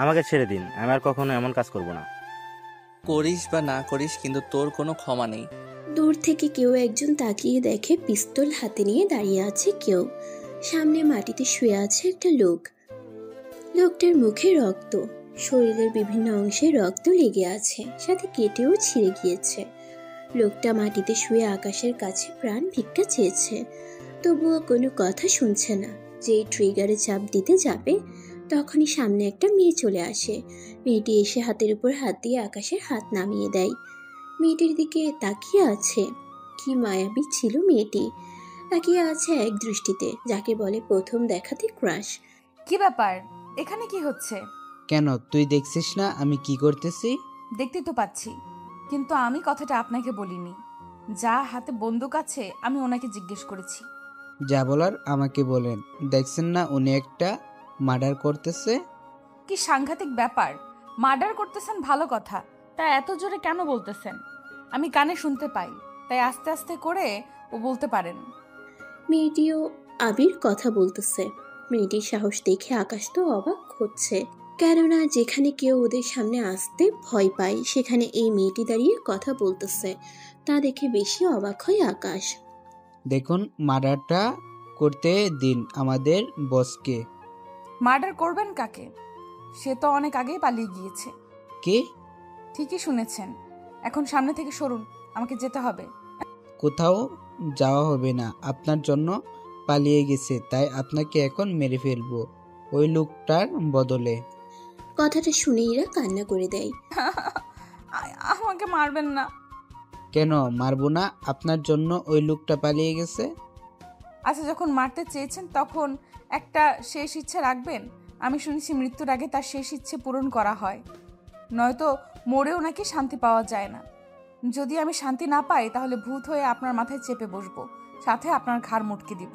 আমাকে ছেড়ে দিন, আমি আর কখনো এমন কাজ করব না। করিস বা না করিস, কিন্তু তোর কোনো ক্ষমা নেই। দূর থেকে কেউ একজন তাকিয়ে দেখে পিস্তল হাতে নিয়ে দাঁড়িয়ে আছে কেউ। সামনে মাটিতে শুয়ে আছে একটা লোক। লোকটার মুখে রক্ত, শরীরের বিভিন্ন অংশে রক্ত লেগে আছে, সাথে কেটেও ছিঁড়ে গিয়েছে। লোকটা মাটিতে শুয়ে আকাশের কাছে প্রাণ ভিক্ষা চেয়েছে, তবুও কোনো কথা শুনছে না। যেই ট্রিগারে চাপ দিতে যাবে তখনই সামনে একটা মেয়ে চলে আসে। মেয়েটি এসে হাতের উপর হাত দিয়ে আকাশের হাত নামিয়ে দেয়। মেয়েটির দিকে তাকিয়ে আছে। কি মায়াবী ছিল মেয়েটি, তাকিয়ে আছে এক দৃষ্টিতে, যাকে বলে প্রথম দেখাতে ক্রাশ। কি ব্যাপার, এখানে কি হচ্ছে? কেন, তুই দেখছিস না আমি কি করতেছি? দেখতে তো পাচ্ছি, কিন্তু আমি কথাটা আপনাকে বলিনি। যা হাতে বন্দুক আছে আমি ওনাকে জিজ্ঞেস করেছি। যা বলার আমাকে বলেন। দেখছেন না উনি একটা মার্ডার করতেছে? কি সাংঘাতিক ব্যাপার! মার্ডার করতেছেন ভালো কথা, তা এত জোরে কেন বলতেছেন? আমি কানে শুনতে পাই, তাই আস্তে আস্তে করে ও বলতে পারেন। মেয়েটিও আবির কথা বলতেছে। মেয়েটির সাহস দেখে আকাশ তো অবাক হচ্ছে, কেননা যেখানে কেউ ওদের সামনে আসতে ভয় পায় সেখানে এই মেয়েটি দাঁড়িয়ে কথা বলতেছে। তা দেখে বেশি অবাক হয় আকাশ। দেখুন, মার্ডারটা করতে দিন আমাদের বসকে। মার্ডার করবেন কাকে? সে তো অনেক আগেই পালিয়ে গিয়েছে। কে? ঠিকই শুনেছেন। এখন সামনে থেকে সরুন, আমাকে যেতে হবে। কোথাও যাওয়া হবে না, আপনার জন্য পালিয়ে গেছে, তাই আপনাকে এখন মেরে ফেলবো ওই লোকটার বদলে। কথাটা শুনে এরা কান্না করে দেয়। আমাকে মারবেন না। কেন মারবো না? আপনার জন্য ওই লোকটা পালিয়ে গেছে। আচ্ছা, যখন মারতে চেয়েছেন তখন একটা শেষ ইচ্ছে রাখবেন। আমি শুনেছি মৃত্যুর আগে তার শেষ ইচ্ছে পূরণ করা হয়, নয়তো মরেও নাকি শান্তি পাওয়া যায় না। যদি আমি শান্তি না পাই তাহলে ভূত হয়ে আপনার মাথায় চেপে বসবো, সাথে আপনার ঘাড় মুটকে দিব।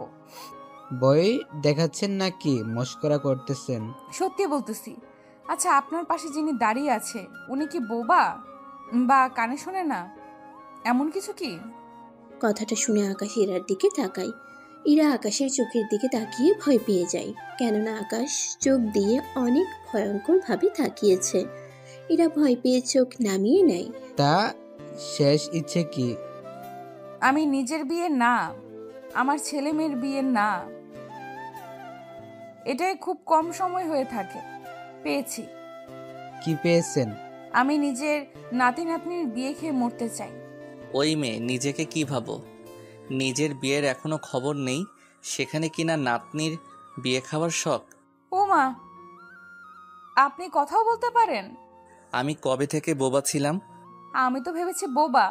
ভয় দেখাচ্ছেন নাকি মস্করা করতেছেন? সত্যি বলতেছি। আচ্ছা, আপনার পাশে যিনি দাঁড়িয়ে আছে উনি কি বোবা বা কানে শোনে না, এমন কিছু কি? কথাটা শুনে আকাশ ইরার দিকে তাকায়। ইরা আকাশের চোখের দিকে তাকিয়ে ভয় পেয়ে যায়, কেননা আকাশ চোখ দিয়ে অনেক ভয়ঙ্কর ভাবে তাকিয়েছে। ইরা ভয় পেয়ে চোখ নামিয়ে নেয়। তা শেষ ইচ্ছে কি? আমি নিজের বিয়ে না, আমার ছেলে মেয়ের বিয়ে না, এটাই খুব কম সময় হয়ে থাকে। পেয়েছি। কি পেয়েছেন? আমি নিজের নাতি নাতনির বিয়ে খেয়ে মরতে চাই। ওই মেয়ে, নিজেকে কি ভাবো? নিজের বিয়ের এখনো খবর নেই, সেখানে কিনা নাতনির বিয়ে খাওয়ার শখ। ও মা, আপনি কথাও বলতে পারেন? আমি কবে থেকে বোবা ছিলাম? আমি তো ভেবেছি বোবা,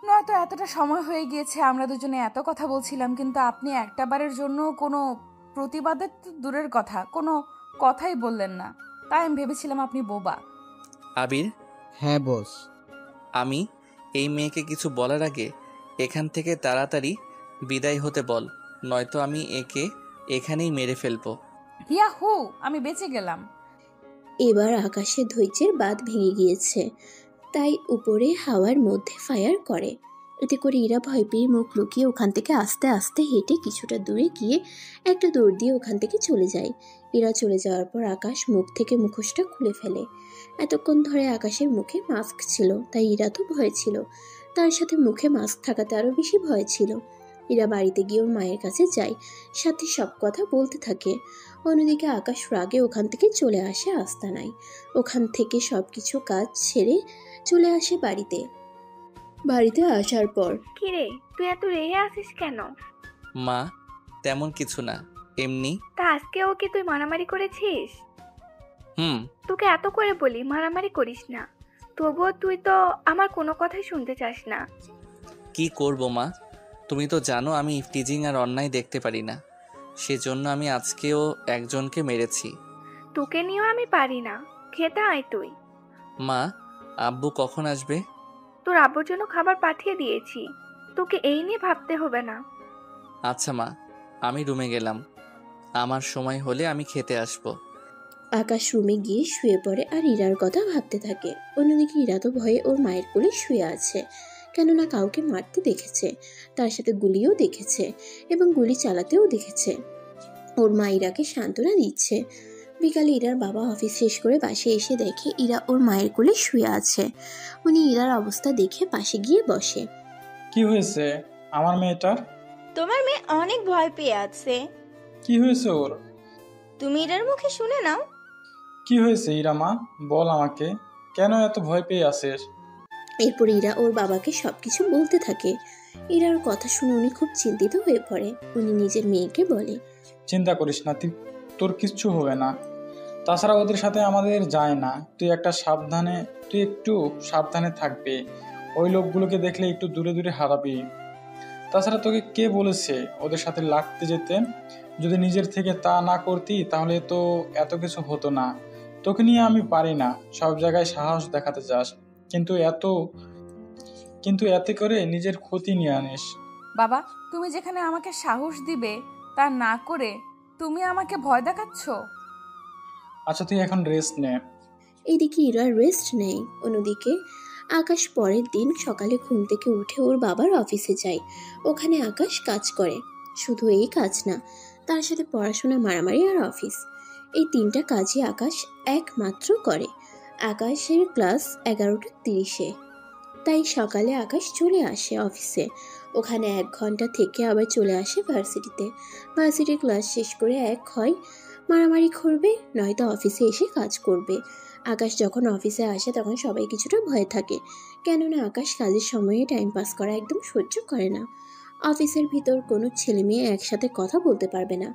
নয়তো এতটা সময় হয়ে গিয়েছে আমরা দুজনে এত কথা বলছিলাম, কিন্তু আপনি একটাবারের জন্য কোনো প্রতিবাদের তো দূরের কথা, কোনো কথাই বললেন না, তাই আমি ভেবেছিলাম আপনি বোবা। আবির, হ্যাঁ বস। আমি এই মেয়েকে কিছু বলার আগে এখান থেকে তাড়াতাড়ি বিদায় হতে বল, নয়তো আমি একে এখানেই মেরে ফেলবো। ইয়াহু, আমি বেঁচে গেলাম। এবার আকাশে ধৈর্যের বাঁধ ভেঙে গিয়েছে, তাই উপরে হাওয়ার মধ্যে ফায়ার করে। এতে করে ইরা ভয় পেয়ে মুখ লুকিয়ে ওখান থেকে আস্তে আস্তে হেঁটে কিছুটা দূরে গিয়ে একটা দৌড় দিয়ে ওখান থেকে চলে যায়। ইরা চলে যাওয়ার পর আকাশ মুখ থেকে মুখোশটা খুলে ফেলে। এতক্ষণ ধরে আকাশের মুখে মাস্ক ছিল, তাই ইরা তো ভয় ছিল, তার সাথে মুখে মাস্ক থাকাতে আরো বেশি ভয় ছিল। ইরা বাড়িতে গিয়ে ওর মায়ের কাছে যায়, সাথে সব কথা বলতে থাকে। অন্যদিকে আকাশ রাগে ওখান থেকে চলে আসে আস্তানায়। ওখান থেকে সবকিছু কাজ ছেড়ে চলে আসে বাড়িতে। বাড়িতে আসার পর, কিরে তুই এত রেগে আছিস কেন? মা, তেমন কিছু না, এমনি। তা আজকেও কি তুই মারামারি করেছিস? হুম। তোকে এত করে বলি মারামারি করিস না, তবুও তুই তো আমার কোনো কথাই শুনতে চাস না। কি করব মা, তুমি তো জানো আমি ইফটিজিং আর অন্যায় দেখতে পারি না, সেজন্য আমি আজকেও একজনকে মেরেছি। তোকে নিয়েও আমি পারি না, খেতে আয় তুই। মা, আব্বু কখন আসবে? তোর আব্বুর জন্য খাবার পাঠিয়ে দিয়েছি, তোকে এই নিয়ে ভাবতে হবে না। আচ্ছা মা, আমি রুমে গেলাম, আমার সময় হলে আমি খেতে আসবো। আকাশ রুমে গিয়ে শুয়ে পড়ে আর ইরার কথা ভাবতে থাকে। অন্যদিকে ইরা তো ভয়ে ওর মায়ের কোলে শুয়ে আছে, কেননা কাউকে মারতে দেখেছে, তার সাথে গুলিও দেখেছে এবং গুলি চালাতেও দেখেছে। ওর মা ইরাকে সান্ত্বনা দিচ্ছে। বিকালে ইরার বাবা অফিস শেষ করে বাসায় এসে দেখে ইরা ওর মায়ের কোলে শুয়ে আছে। উনি ইরার অবস্থা দেখে পাশে গিয়ে বসে। কি হয়েছে আমার মেয়েটার? তোমার মেয়ে অনেক ভয় পেয়ে আছে। কি হয়েছে ওর? তুমি ইরার মুখে শুনে নাও। কি হয়েছে ইরামা, বল আমাকে, কেন এত ভয় পেয়ে আছিস? এরপর ইরা ওর বাবাকে সবকিছু বলতে থাকে। ইরার কথা শুনে উনি খুব চিন্তিত হয়ে পড়ে। উনি নিজের মেয়েকে বলে, চিন্তা করিস না, তোর কিচ্ছু হবে না। তাছাড়া ওদের সাথে আমাদের যায় না। তুই একটু সাবধানে থাকবে। ওই লোকগুলোকে দেখলে একটু দূরে দূরে হারাবি। তাছাড়া তোকে কে বলেছে ওদের সাথে লাগতে যেতে? যদি নিজের থেকে তা না করতি তাহলে তো এত কিছু হতো না। তোকে নিয়ে আমি পারি না, সব জায়গায় সাহস দেখাতে চাস, কিন্তু এতে করে নিজের ক্ষতি নিয়ে আনিস। বাবা, তুমি যেখানে আমাকে সাহস দিবে তা না করে তুমি আমাকে ভয় দেখাচ্ছ। আচ্ছা তুই এখন রেস্ট নে। এদিকে ইরা রেস্ট নেয়। অন্যদিকে আকাশ পরের দিন সকালে ঘুম থেকে উঠে ওর বাবার অফিসে যায়। ওখানে আকাশ কাজ করে। শুধু এই কাজ না, তার সাথে পড়াশোনা, মারামারি আর অফিস, এই তিনটা কাজই আকাশ একমাত্র করে। আকাশের ক্লাস 11:30-এ, তাই সকালে আকাশ চলে আসে অফিসে। ওখানে 1 ঘন্টা থেকে আবার চলে আসে ভার্সিটিতে। ভার্সিটির ক্লাস শেষ করে হয় মারামারি করবে, নয়তো অফিসে এসে কাজ করবে। আকাশ যখন অফিসে আসে তখন সবাই কিছুটা ভয় থাকে, কেননা আকাশ কাজের সময়ে টাইম পাস করা একদম সহ্য করে না। অফিসের ভিতর কোনো ছেলে মেয়ে একসাথে কথা বলতে পারবে না।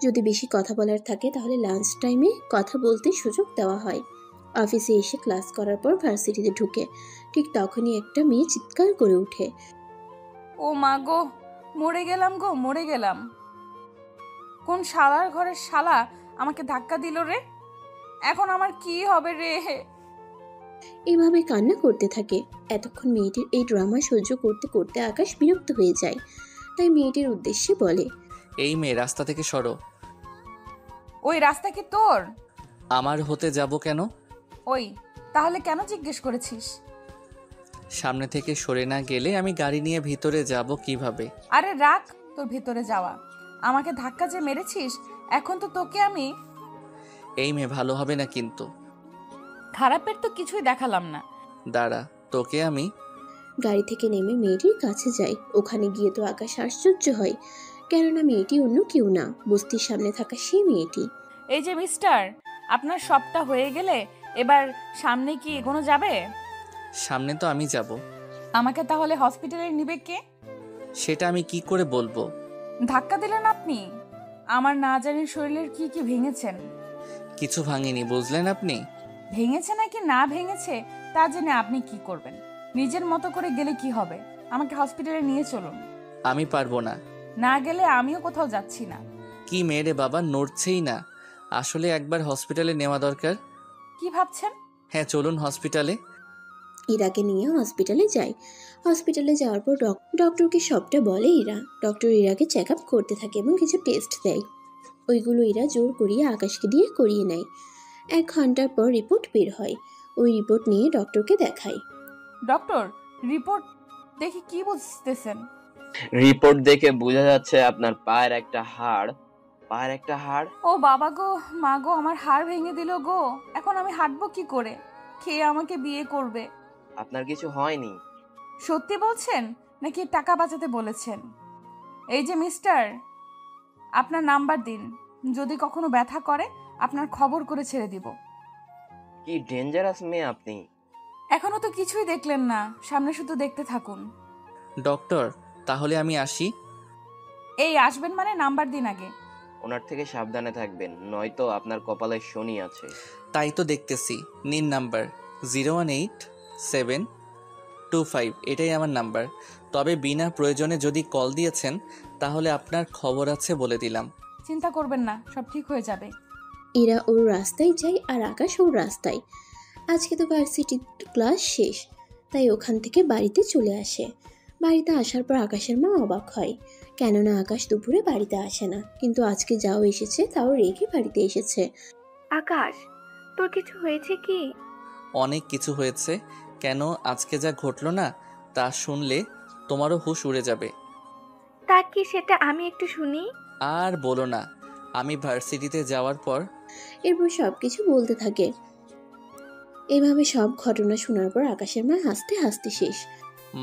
যদি বেশি কথা বলার থাকে তাহলে লাঞ্চ টাইমে কথা বলতে সুযোগ দেওয়া হয়। অফিসে এসে ক্লাস করার পর ভার্সিটিতে ঢুকে ঠিক তখনই একটা মেয়ে চিৎকার করে ওঠে, ও মা গো, মরে গেলাম গো, মরে গেলাম। কোন শালার ঘরের শালা আমাকে ধাক্কা দিল রে, এখন আমার কি হবে রে। এভাবে কান্না করতে থাকে। এতক্ষণ মেয়েটির এই ড্রামা সহ্য করতে করতে আকাশ বিরক্ত হয়ে যায়। তাই মেয়েটির উদ্দেশ্যে বলে, এই মেয়ে রাস্তা থেকে সরো। ওই রাস্তা কি তোর? আমার হতে যাব কেন? ওই তাহলে কেন জিজ্ঞেস করেছিস? সামনে থেকে সরে না গেলে আমি গাড়ি নিয়ে ভিতরে যাব কিভাবে? আরে রাখ তোর ভিতরে যাওয়া, আমাকে ধাক্কা যে মেরেছিস এখন তো তোকে আমি। এই মেয়ে ভালো হবে না কিন্তু। খারাপের তো কিছুই দেখালাম না। দাঁড়া, তোকে আমি। গাড়ি থেকে নেমে মেয়েটির কাছে যায়। ওখানে গিয়ে তো আকাশ আশ্চর্য হয়, কেননা মেয়েটি অন্য কেউ না, বস্তির সামনে থাকা সেই মেয়েটি। এই যে মিস্টার, আপনার সবটা হয়ে গেলে এবার সামনে কি এগোনো যাবে? সামনে তো আমি যাব। আমাকে তাহলে হসপিটালে নিবে কে? সেটা আমি কি করে বলবো? ধাক্কা দিলেন আপনি, আমার না জানি শরীরের কি কি ভেঙেছেন। কিছু ভাঙিনি, বুঝলেন আপনি? ভেঙেছে নাকি না ভেঙেছে তা জেনে আপনি কি করবেন? নিজের মতো করে গেলে কি হবে? আমাকে হসপিটালে নিয়ে চলুন। আমি পারবো না। না গেলে আমিও কোথাও যাচ্ছি না। কি মেয়েরে বাবা, নড়ছেই না। আসলে একবার হসপিটালে নেওয়া দরকার। কি ভাবছেন? হ্যাঁ চলুন হসপিটালে। ইরাকে নিয়ে হসপিটালে যায়। হসপিটালে যাওয়ার পর ডক্টরকে সবটা বলে ইরা। ডক্টর ইরাকে চেক আপ করতে থাকে এবং কিছু টেস্ট দেয়। ওইগুলো ইরা জোর করিয়ে আকাশকে দিয়ে করিয়ে নেয়। 1 ঘন্টার পর রিপোর্ট বের হয়। ওই রিপোর্ট নিয়ে ডক্টরকে দেখায়। ডক্টর, রিপোর্ট দেখে কি বুঝতেছেন? রিপোর্ট দেখে বোঝা যাচ্ছে আপনার পায়ের একটা হাড়। ও বাবা গো, মা গো, আমার হাড় ভেঙে দিল গো। এখন আমি হাঁটবো কি করে? কে আমাকে বিয়ে করবে? আপনার কিছু হয়নি? সত্যি বলছেন নাকি টাকা বাঁচাতে বলেছেন? এই যে মিস্টার, আপনার নাম্বার দিন, যদি কখনো ব্যথা করে আপনার খবর করে ছেড়ে দিব। কি ডেঞ্জারাস মেয়ে আপনি। এখনো তো কিছুই দেখলেন না, সামনে শুধু দেখতে থাকুন। ডক্টর, তাহলে আমি আসি? এই আসবেন মানে নাম্বার দিন আগে। ওনার থেকে সাবধানে থাকবেন, নয়তো আপনার কপালে শনি আছে। তাই তো দেখতেছি। নিন নাম্বার 018-725, এটাই আমার নাম্বার। তবে বিনা প্রয়োজনে যদি কল দিয়েছেন তাহলে আপনার খবর আছে বলে দিলাম। চিন্তা করবেন না, সব ঠিক হয়ে যাবে। ইরা ওর রাস্তায় যায় আর আকাশ ওর রাস্তায়। আজকে তো ভার্সিটির ক্লাস শেষ, তাই ওখান থেকে বাড়িতে চলে আসে। বাড়িতে আসার পর আকাশের মা অবাক হয়, কেননা আকাশ দুপুরে বাড়িতে আসে না, কিন্তু আজকে যাও এসেছে, তাও রেখে বাড়িতে এসেছে। আকাশ, তোর কিছু হয়েছে কি? অনেক কিছু হয়েছে। কেন, আজকে যা ঘটলো না তা শুনলে তোমারও হুঁশ উড়ে যাবে। তা কি সেটা আমি একটু শুনি। আর বলো না, আমি ভার্সিটিতে যাওয়ার পর এরপর সব কিছু বলতে থাকে। এভাবে সব ঘটনা শোনার পর আকাশের মা হাসতে হাসতে শেষ।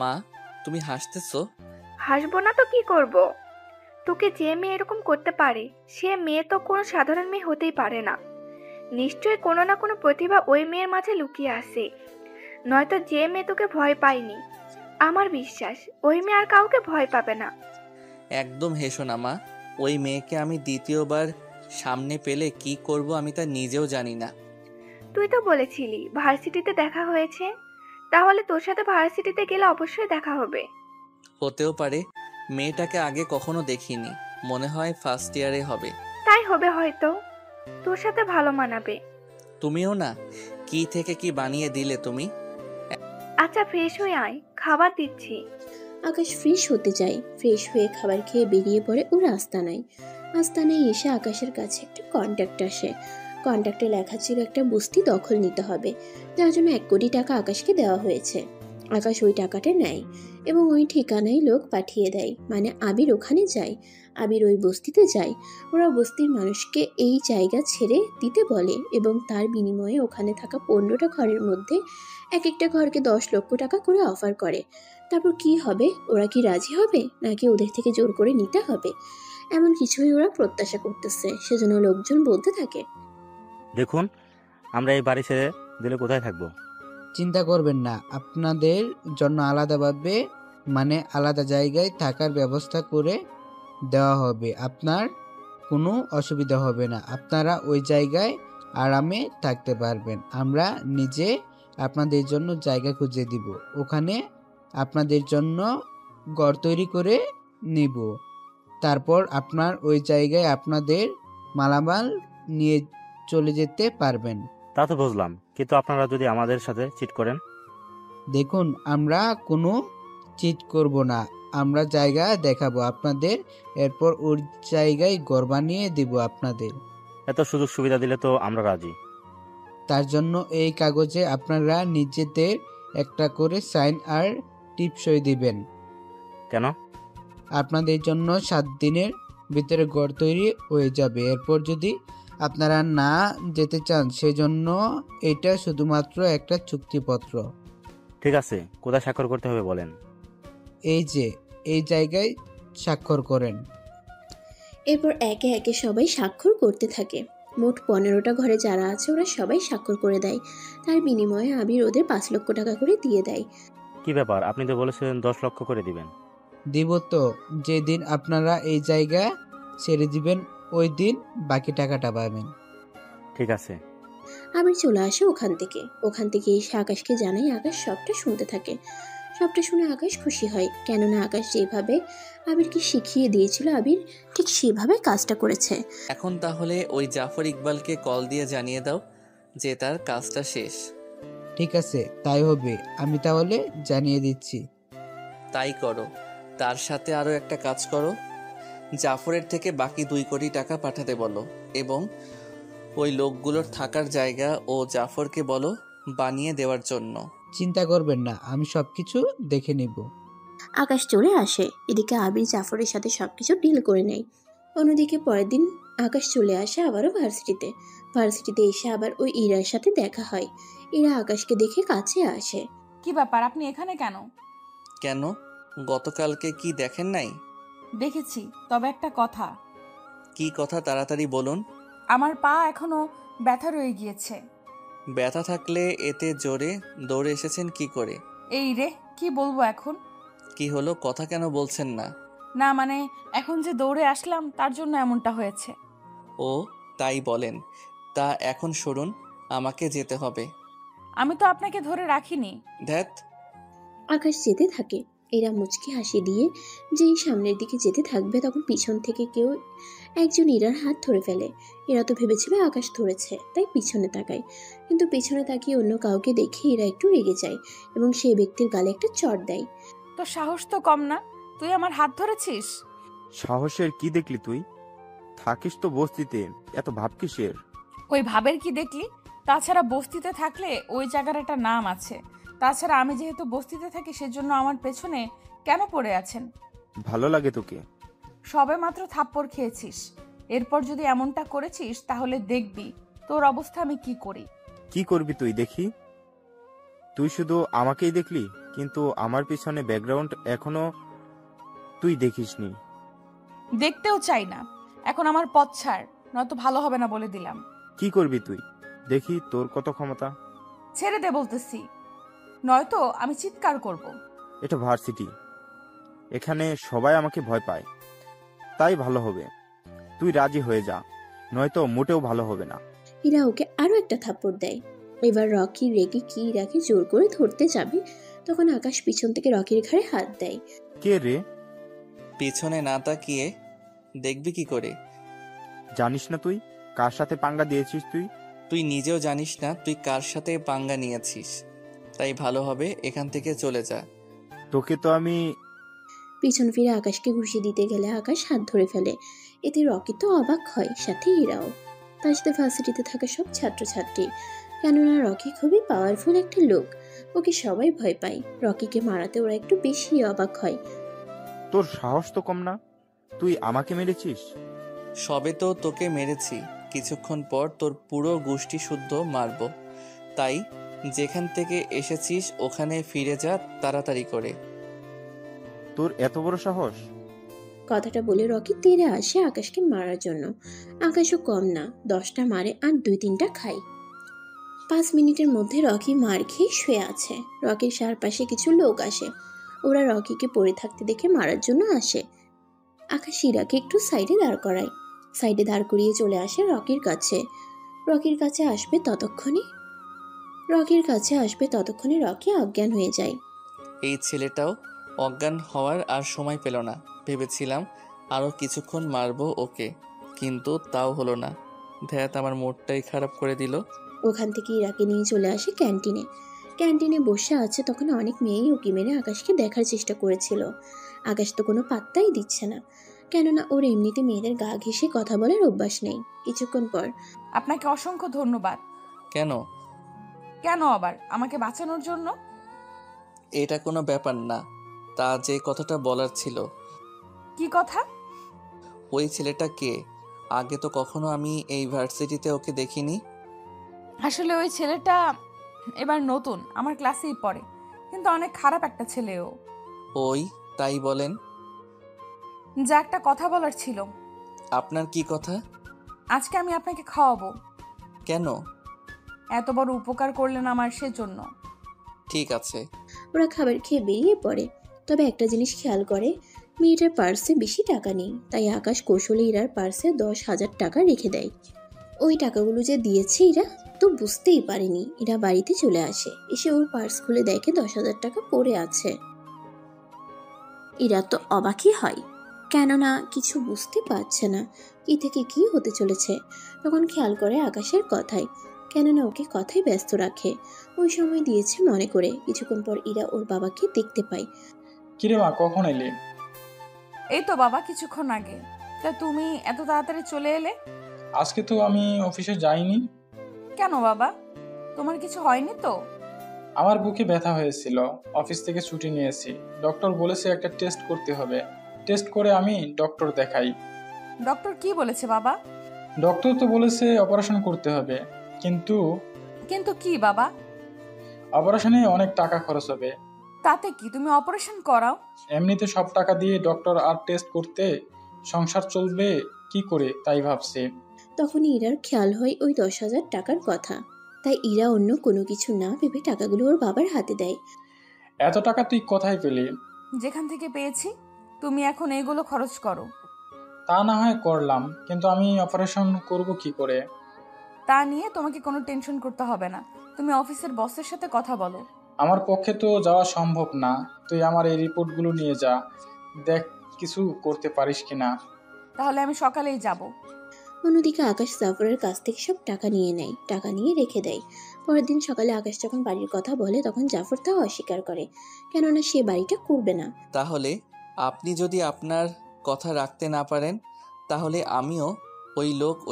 মা, তুমি হাসতেছো? হাসবো না তো কি করব? তোকে যে মেয়ে এরকম করতে পারে সে মেয়ে তো কোনো সাধারণ মেয়ে হতেই পারে না। নিশ্চয়ই কোনো না কোনো প্রতিভা ওই মেয়ের মাঝে লুকিয়ে আছে, নয়তো যে মেয়ে তোকে ভয় পায়নি। আমার বিশ্বাস ওই মেয়ে আর কাউকে ভয় পাবে না। একদম হেসো না মা। ওই মেয়েকে আমি দ্বিতীয়বার সামনে পেলে কি করব আমি তা নিজেও জানি না। তুই তো বলেছিলি ভার্সিটিতে দেখা হয়েছে, তাহলে তোর সাথে ভার্সিটিতে গেলে অবশ্যই দেখা হবে। হতেও পারে, মেয়েটাকে আগে কখনো দেখিনি, মনে হয় ফার্স্ট ইয়ারে হবে। তাই হবে হয়তো, তোর সাথে ভালো মানাবে। তুমিও না, কি থেকে কি বানিয়ে দিলে তুমি। আচ্ছা ফ্রেশ হয়ে আয়, খাবার দিচ্ছি। আকাশ ফ্রেশ হতে যায়। ফ্রেশ হয়ে খাবার খেয়ে বেরিয়ে পড়ে ওর আস্তানায়। আস্তানায় এসে আকাশের কাছে একটা কন্ট্যাক্ট আসে। কন্ট্যাক্টে লেখা ছিল একটা বস্তি দখল নিতে হবে, যার জন্য 1 কোটি টাকা আকাশকে দেওয়া হয়েছে। আকাশ ওই টাকাটা নেয় এবং ওই ঠিকানায় লোক পাঠিয়ে দেয়, মানে আবির ওখানে যায়। আবির ওই বস্তিতে যায়। ওরা বস্তির মানুষকে এই জায়গা ছেড়ে দিতে বলে এবং তার বিনিময়ে ওখানে থাকা 15টা ঘরের মধ্যে এক একটা ঘরকে 10 লক্ষ টাকা করে অফার করে। তারপর কি হবে? ওরা কি রাজি হবে, নাকি ওদের থেকে জোর করে নিতে হবে? এমন কিছুই ওরা প্রত্যাশা করতেছে। সেজন্য লোকজন বলতে থাকে, দেখুন, আমরা এই বাড়ি ছেড়ে দিলে কোথায় থাকবো? চিন্তা করবেন না, আপনাদের জন্য আলাদাভাবে মানে আলাদা জায়গায় থাকার ব্যবস্থা করে দেওয়া হবে। আপনার কোনো অসুবিধা হবে না, আপনারা ওই জায়গায় আরামে থাকতে পারবেন। আমরা নিজে আপনাদের জন্য জায়গা খুঁজে দিব, ওখানে আপনাদের জন্য ঘর তৈরি করে নিব। তারপর আপনার ওই জায়গায় আপনাদের মালামাল নিয়ে চলে যেতে পারবেন। তা তো বুঝলাম, কিন্তু আপনারা যদি আমাদের সাথে চিট করেন? দেখুন, আমরা কোনো চিট করব না, আমরা জায়গা দেখাবো আপনাদের, এরপর ওর জায়গায় ঘর বানিয়ে দিব আপনাদের। এত সুযোগ সুবিধা দিলে তো আমরা রাজি। তার জন্য এই কাগজে আপনারা নিজেদের একটা করে সাইন আর টিপসই দিবেন। কেন? আপনাদের জন্য 7 দিনের ভিতরে ঘর তৈরি হয়ে যাবে। এরপর যদি আপনারা না যেতে চান, সেজন্য এটা শুধুমাত্র একটা চুক্তিপত্র। ঠিক আছে, কোথায় স্বাক্ষর করতে হবে বলেন? এই যে এই জায়গায় স্বাক্ষর করেন। এরপর একে একে সবাই স্বাক্ষর করতে থাকে। মোট 15টা ঘরে যারা আছে ওরা সবাই স্বাক্ষর করে দেয়। তার বিনিময়ে আবির ওদের 5 লক্ষ টাকা করে দিয়ে দেয়। কি ব্যাপার, আপনি তো বলেছিলেন 10 লক্ষ করে দিবেন। দিব তো, যেদিন আপনারা এই জায়গা ছেড়ে দিবেন ওই দিন বাকি টাকাটা পাবেন। ঠিক আছে। আবির চলে আসে ওখান থেকে এসে আকাশকে জানায়। আকাশ সবটা শুনতে থাকে। সবটা শুনে আকাশ খুশি হয়, কেননা আকাশ যেভাবে আবিরকে শিখিয়ে দিয়েছিল আবির ঠিক সেভাবে কাজটা করেছে। এখন তাহলে ওই জাফর ইকবালকে কল দিয়ে জানিয়ে দাও যে তার কাজটা শেষ। ঠিক আছে, তাই হবে, আমি তাহলে জানিয়ে দিচ্ছি। তাই করো। তার সাথে আরও একটা কাজ করো, জাফরের থেকে বাকি 2 কোটি টাকা পাঠাতে বলো এবং ওই লোকগুলোর থাকার জায়গা ও জাফরকে বলো বানিয়ে দেওয়ার জন্য। চিন্তা করবেন না, আমি সবকিছু দেখে নিব। আকাশ চলে আসে। এদিকে আবির জাফরের সাথে সবকিছু ডিল করে নেয়। অন্যদিকে পরের দিন আকাশ চলে আসে আবারও ভার্সিটিতে এসে আবার ওই ইরার সাথে দেখা হয়। ইরা আকাশকে দেখে কাছে আসে। কি ব্যাপার, আপনি এখানে কেন? কেন, গতকালকে কি দেখেন নাই? দেখেছি, তবে একটা কথা। কি কথা, তাড়াতাড়ি বলুন। আমার পা এখনো ব্যথা রয়ে গিয়েছে। ব্যথা থাকলে এতে জোরে দৌড়ে এসেছেন কি করে? এই রে, কি বলবো এখন? কি হলো, কথা কেন বলছেন না? না মানে এখন যে দৌড়ে আসলাম তার জন্য এমনটা হয়েছে। ও তাই বলেন, তা এখন সরুন, আমাকে যেতে হবে। আমি তো আপনাকে ধরে রাখিনি। ধ্যাত। আকাশ যেতে থাকে। এরা মুচকি হাসি দিয়ে যেই সামনের দিকে যেতে থাকবে, তখন পিছন থেকে কেউ একজন ইরার হাত ধরে ফেলে। এরা তো ভেবেছিল আকাশ ধরেছে, তাই পিছনে তাকায়। কিন্তু পিছনে তাকিয়ে অন্য কাউকে দেখে এরা একটু রেগে যায় এবং সেই ব্যক্তির গালে একটা চড় দেয়। তো সাহস তো কম না, তুই আমার হাত ধরেছিস? সাহসের কি দেখলি তুই? থাকিস তো বস্তিতে, এত ভাব কিসের? ওই ভাবের কি দেখলি? তাছাড়া বস্তিতে থাকলে ওই জায়গার একটা নাম আছে। তাছাড়া আমি যেহেতু বস্তিতে থাকি সেজন্য আমার পেছনে কেন পড়ে আছেন? ভালো লাগে তোকে? সবে মাত্র থাপ্পড় খেয়েছিস, এরপর যদি এমনটা করেছিস তাহলে দেখবি তোর অবস্থা আমি কি করি। কি করবি তুই দেখি? তুই শুধু আমাকেই দেখলি, কিন্তু আমার পিছনে ব্যাকগ্রাউন্ড এখনো তুই দেখিসনি। দেখতেও চাই না, এখন আমার পথ ছাড়, নয়তো ভালো হবে না বলে দিলাম। কি করবি তুই দেখি তোর কত ক্ষমতা। ছেড়ে দে বলতেছি, নয়তো আমি চিৎকার করব। এটা ভার্সিটি, এখানে সবাই আমাকে ভয় পায়, তাই ভালো হবে তুই রাজি হয়ে যা, নয়তো মোটেও ভালো হবে না। ইরা ওকে আরো একটা থাপ্পড় দেয়। এবার রকি রেগে কি ইরাকে জোর করে ধরতে যাবে, তখন আকাশ পিছন থেকে রকির ঘাড়ে হাত দেয়। কে রে? পিছনে না তাকিয়ে দেখবি কি করে? জানিস না তুই কার সাথে পাঙ্গা দিয়েছিস? তুই নিজেও জানিস না তুই কার সাথে পাঙ্গা নিয়েছিস, তাই ভালো হবে এখান থেকে চলে যা। তোকে তো আমি। পিছন ফিরে আকাশকে ঘুষি দিতে গেলে আকাশ হাত ধরে ফেলে। এতে রকি তো অবাক হয়, সাথে ইরাও, তার সাথে ভার্সিটিতে থাকা সব ছাত্রছাত্রী। কেননা রকি খুবই পাওয়ারফুল একটা লোক, ওকে সবাই ভয় পায়। রকিকে মারাতে ওরা একটু বেশি অবাক হয়। তোর সাহস তো কম না, তুই আমাকে মেরেছিস। সবে তো তোকে মেরেছি, কিছুক্ষণ পর তোর পুরো গোষ্ঠী শুদ্ধ মারব, তাই যেখান থেকে এসেছিস ওখানে ফিরে যা তাড়াতাড়ি করে। তোর এত বড় সাহস? কথাটা বলে রকি তেড়ে আসে আকাশকে মারার জন্য। আকাশও কম না, 10টা মারে আর 2-3টা খায়। 5 মিনিটের মধ্যে রকি মার খেয়ে শুয়ে আছে। রকির চারপাশে কিছু লোক আসে, ওরা রকিকে পড়ে থাকতে দেখে মারার জন্য আসে। আকাশ ইরাকে একটু সাইডে দাঁড় করায়, সাইডে দাঁড় করিয়ে চলে আসে রকির কাছে। রকির কাছে আসবে ততক্ষণে রকি অজ্ঞান হয়ে যায়। এই ছেলেটাও অজ্ঞান হওয়ার আর সময় পেল না, ভেবেছিলাম আরও কিছুক্ষণ মারবো ওকে, কিন্তু তাও হলো না। ধ্যাত আমার মুডটাই খারাপ করে দিল। ওখান থেকে ইরাকে নিয়ে চলে আসে ক্যান্টিনে বসে আছে। তখন অনেক মেয়েই উকি মেরে আকাশকে দেখার চেষ্টা করেছিল। আকাশ তো কোনো পাত্তাই দিচ্ছে না, কেননা ওর এমনিতে মেয়েদের গা ঘেঁষে কথা বলার অভ্যাস নেই। কিছুক্ষণ পর, আপনাকে অসংখ্য ধন্যবাদ। কেন? কেন আবার? আমাকে বাঁচানোর জন্য। এটা কোনো ব্যাপার না, তা যে কথাটা বলার ছিল। কি কথা? ওই ছেলেটা কে? আগে তো কখনো আমি এই ভার্সিটিতে ওকে দেখিনি। আসলে ওই ছেলেটা এবার নতুন, আমার ক্লাসেই পড়ে, কিন্তু অনেক খারাপ একটা ছেলেও। ওই তাই বলেন? যা একটা কথা বলার ছিল। আপনার কি কথা? আজকে আমি আপনাকে খাওয়াবো। কেন? এত বড় উপকার করলেন আমার, সেজন্য। ঠিক আছে। ওরা খাবার খেয়ে বেরিয়ে পড়ে। তবে একটা জিনিস খেয়াল করে, মেয়েটার পার্সে বেশি টাকা নেই, তাই আকাশ কৌশলে ইরার পার্সে 10,000 টাকা রেখে দেয়। ওই টাকাগুলো যে দিয়েছে ইরা তো বুঝতেই পারেনি। ইরা বাড়িতে চলে আসে, এসে ওর পার্স খুলে দেখে 10,000 টাকা পড়ে আছে। ইরা তো অবাকই হয়, কেননা কিছু বুঝতে পারছে না কি থেকে কি হতে চলেছে। তখন খেয়াল করে আকাশের কথায়, কেননা ওকে কথায় ব্যস্ত রাখে। ওই সময় দিয়েছে মনে করে। কিছুক্ষণ পর ইরা ওর বাবাকে দেখতে পায়। কিরে মা, কখন এলি? এই তো বাবা, কিছুক্ষণ আগে। তা তুমি এত তাড়াতাড়ি চলে এলে? আজকে তো আমি অফিসে যাইনি। কেন বাবা, তোমার কিছু হয়নি তো? আমার বুকে ব্যথা হয়েছিল, অফিস থেকে ছুটি নিয়েছি। ডক্টর বলেছে একটা টেস্ট করতে হবে, টেস্ট করে আমি ডক্টর দেখাই। ডক্টর কি বলেছে বাবা? ডক্টর তো বলেছে অপারেশন করতে হবে, কিন্তু কি বাবা? অপারেশনে অনেক টাকা খরচ হবে। তাতে কি, তুমি অপারেশন করাও। এমনিতে সব টাকা দিয়ে ডক্টর আর টেস্ট করতে সংসার চলবে কি করে, তাই ভাবছি। তখনই ইরার খেয়াল হয় ওই 10,000 টাকার কথা। তাই ইরা অন্য কোনো কিছু না ভেবে টাকাগুলো ওর বাবার হাতে দেয়। এত টাকা তুই কোথায় পেলি? যেখান থেকে পেয়েছি। তুমি এখন এগুলো খরচ করো। তা না হয় করলাম, কিন্তু আমি অপারেশন করব কি করে? তা নিয়ে তোমাকে কোনো টেনশন করতে হবে না, তুমি অফিসের বসের সাথে কথা বলো। আমার পক্ষে তো যাওয়া সম্ভব না। তুই আমার এই রিপোর্টগুলো নিয়ে যা, দেখ কিছু করতে পারিস কিনা। তাহলে আমি সকালেই যাব। অন্যদিকে আকাশ জাফরের কাছ থেকে সব টাকা নিয়ে নেয়, টাকা নিয়ে রেখে দেয়। পরের দিন সকালে আকাশ যখন বাড়ির কথা বলে, তখন জাফর তাও অস্বীকার করে, কেননা সে বাড়িটা করবে না। তাহলে আপনি যদি আপনার কথা রাখতে না পারেন, তাহলে আমিও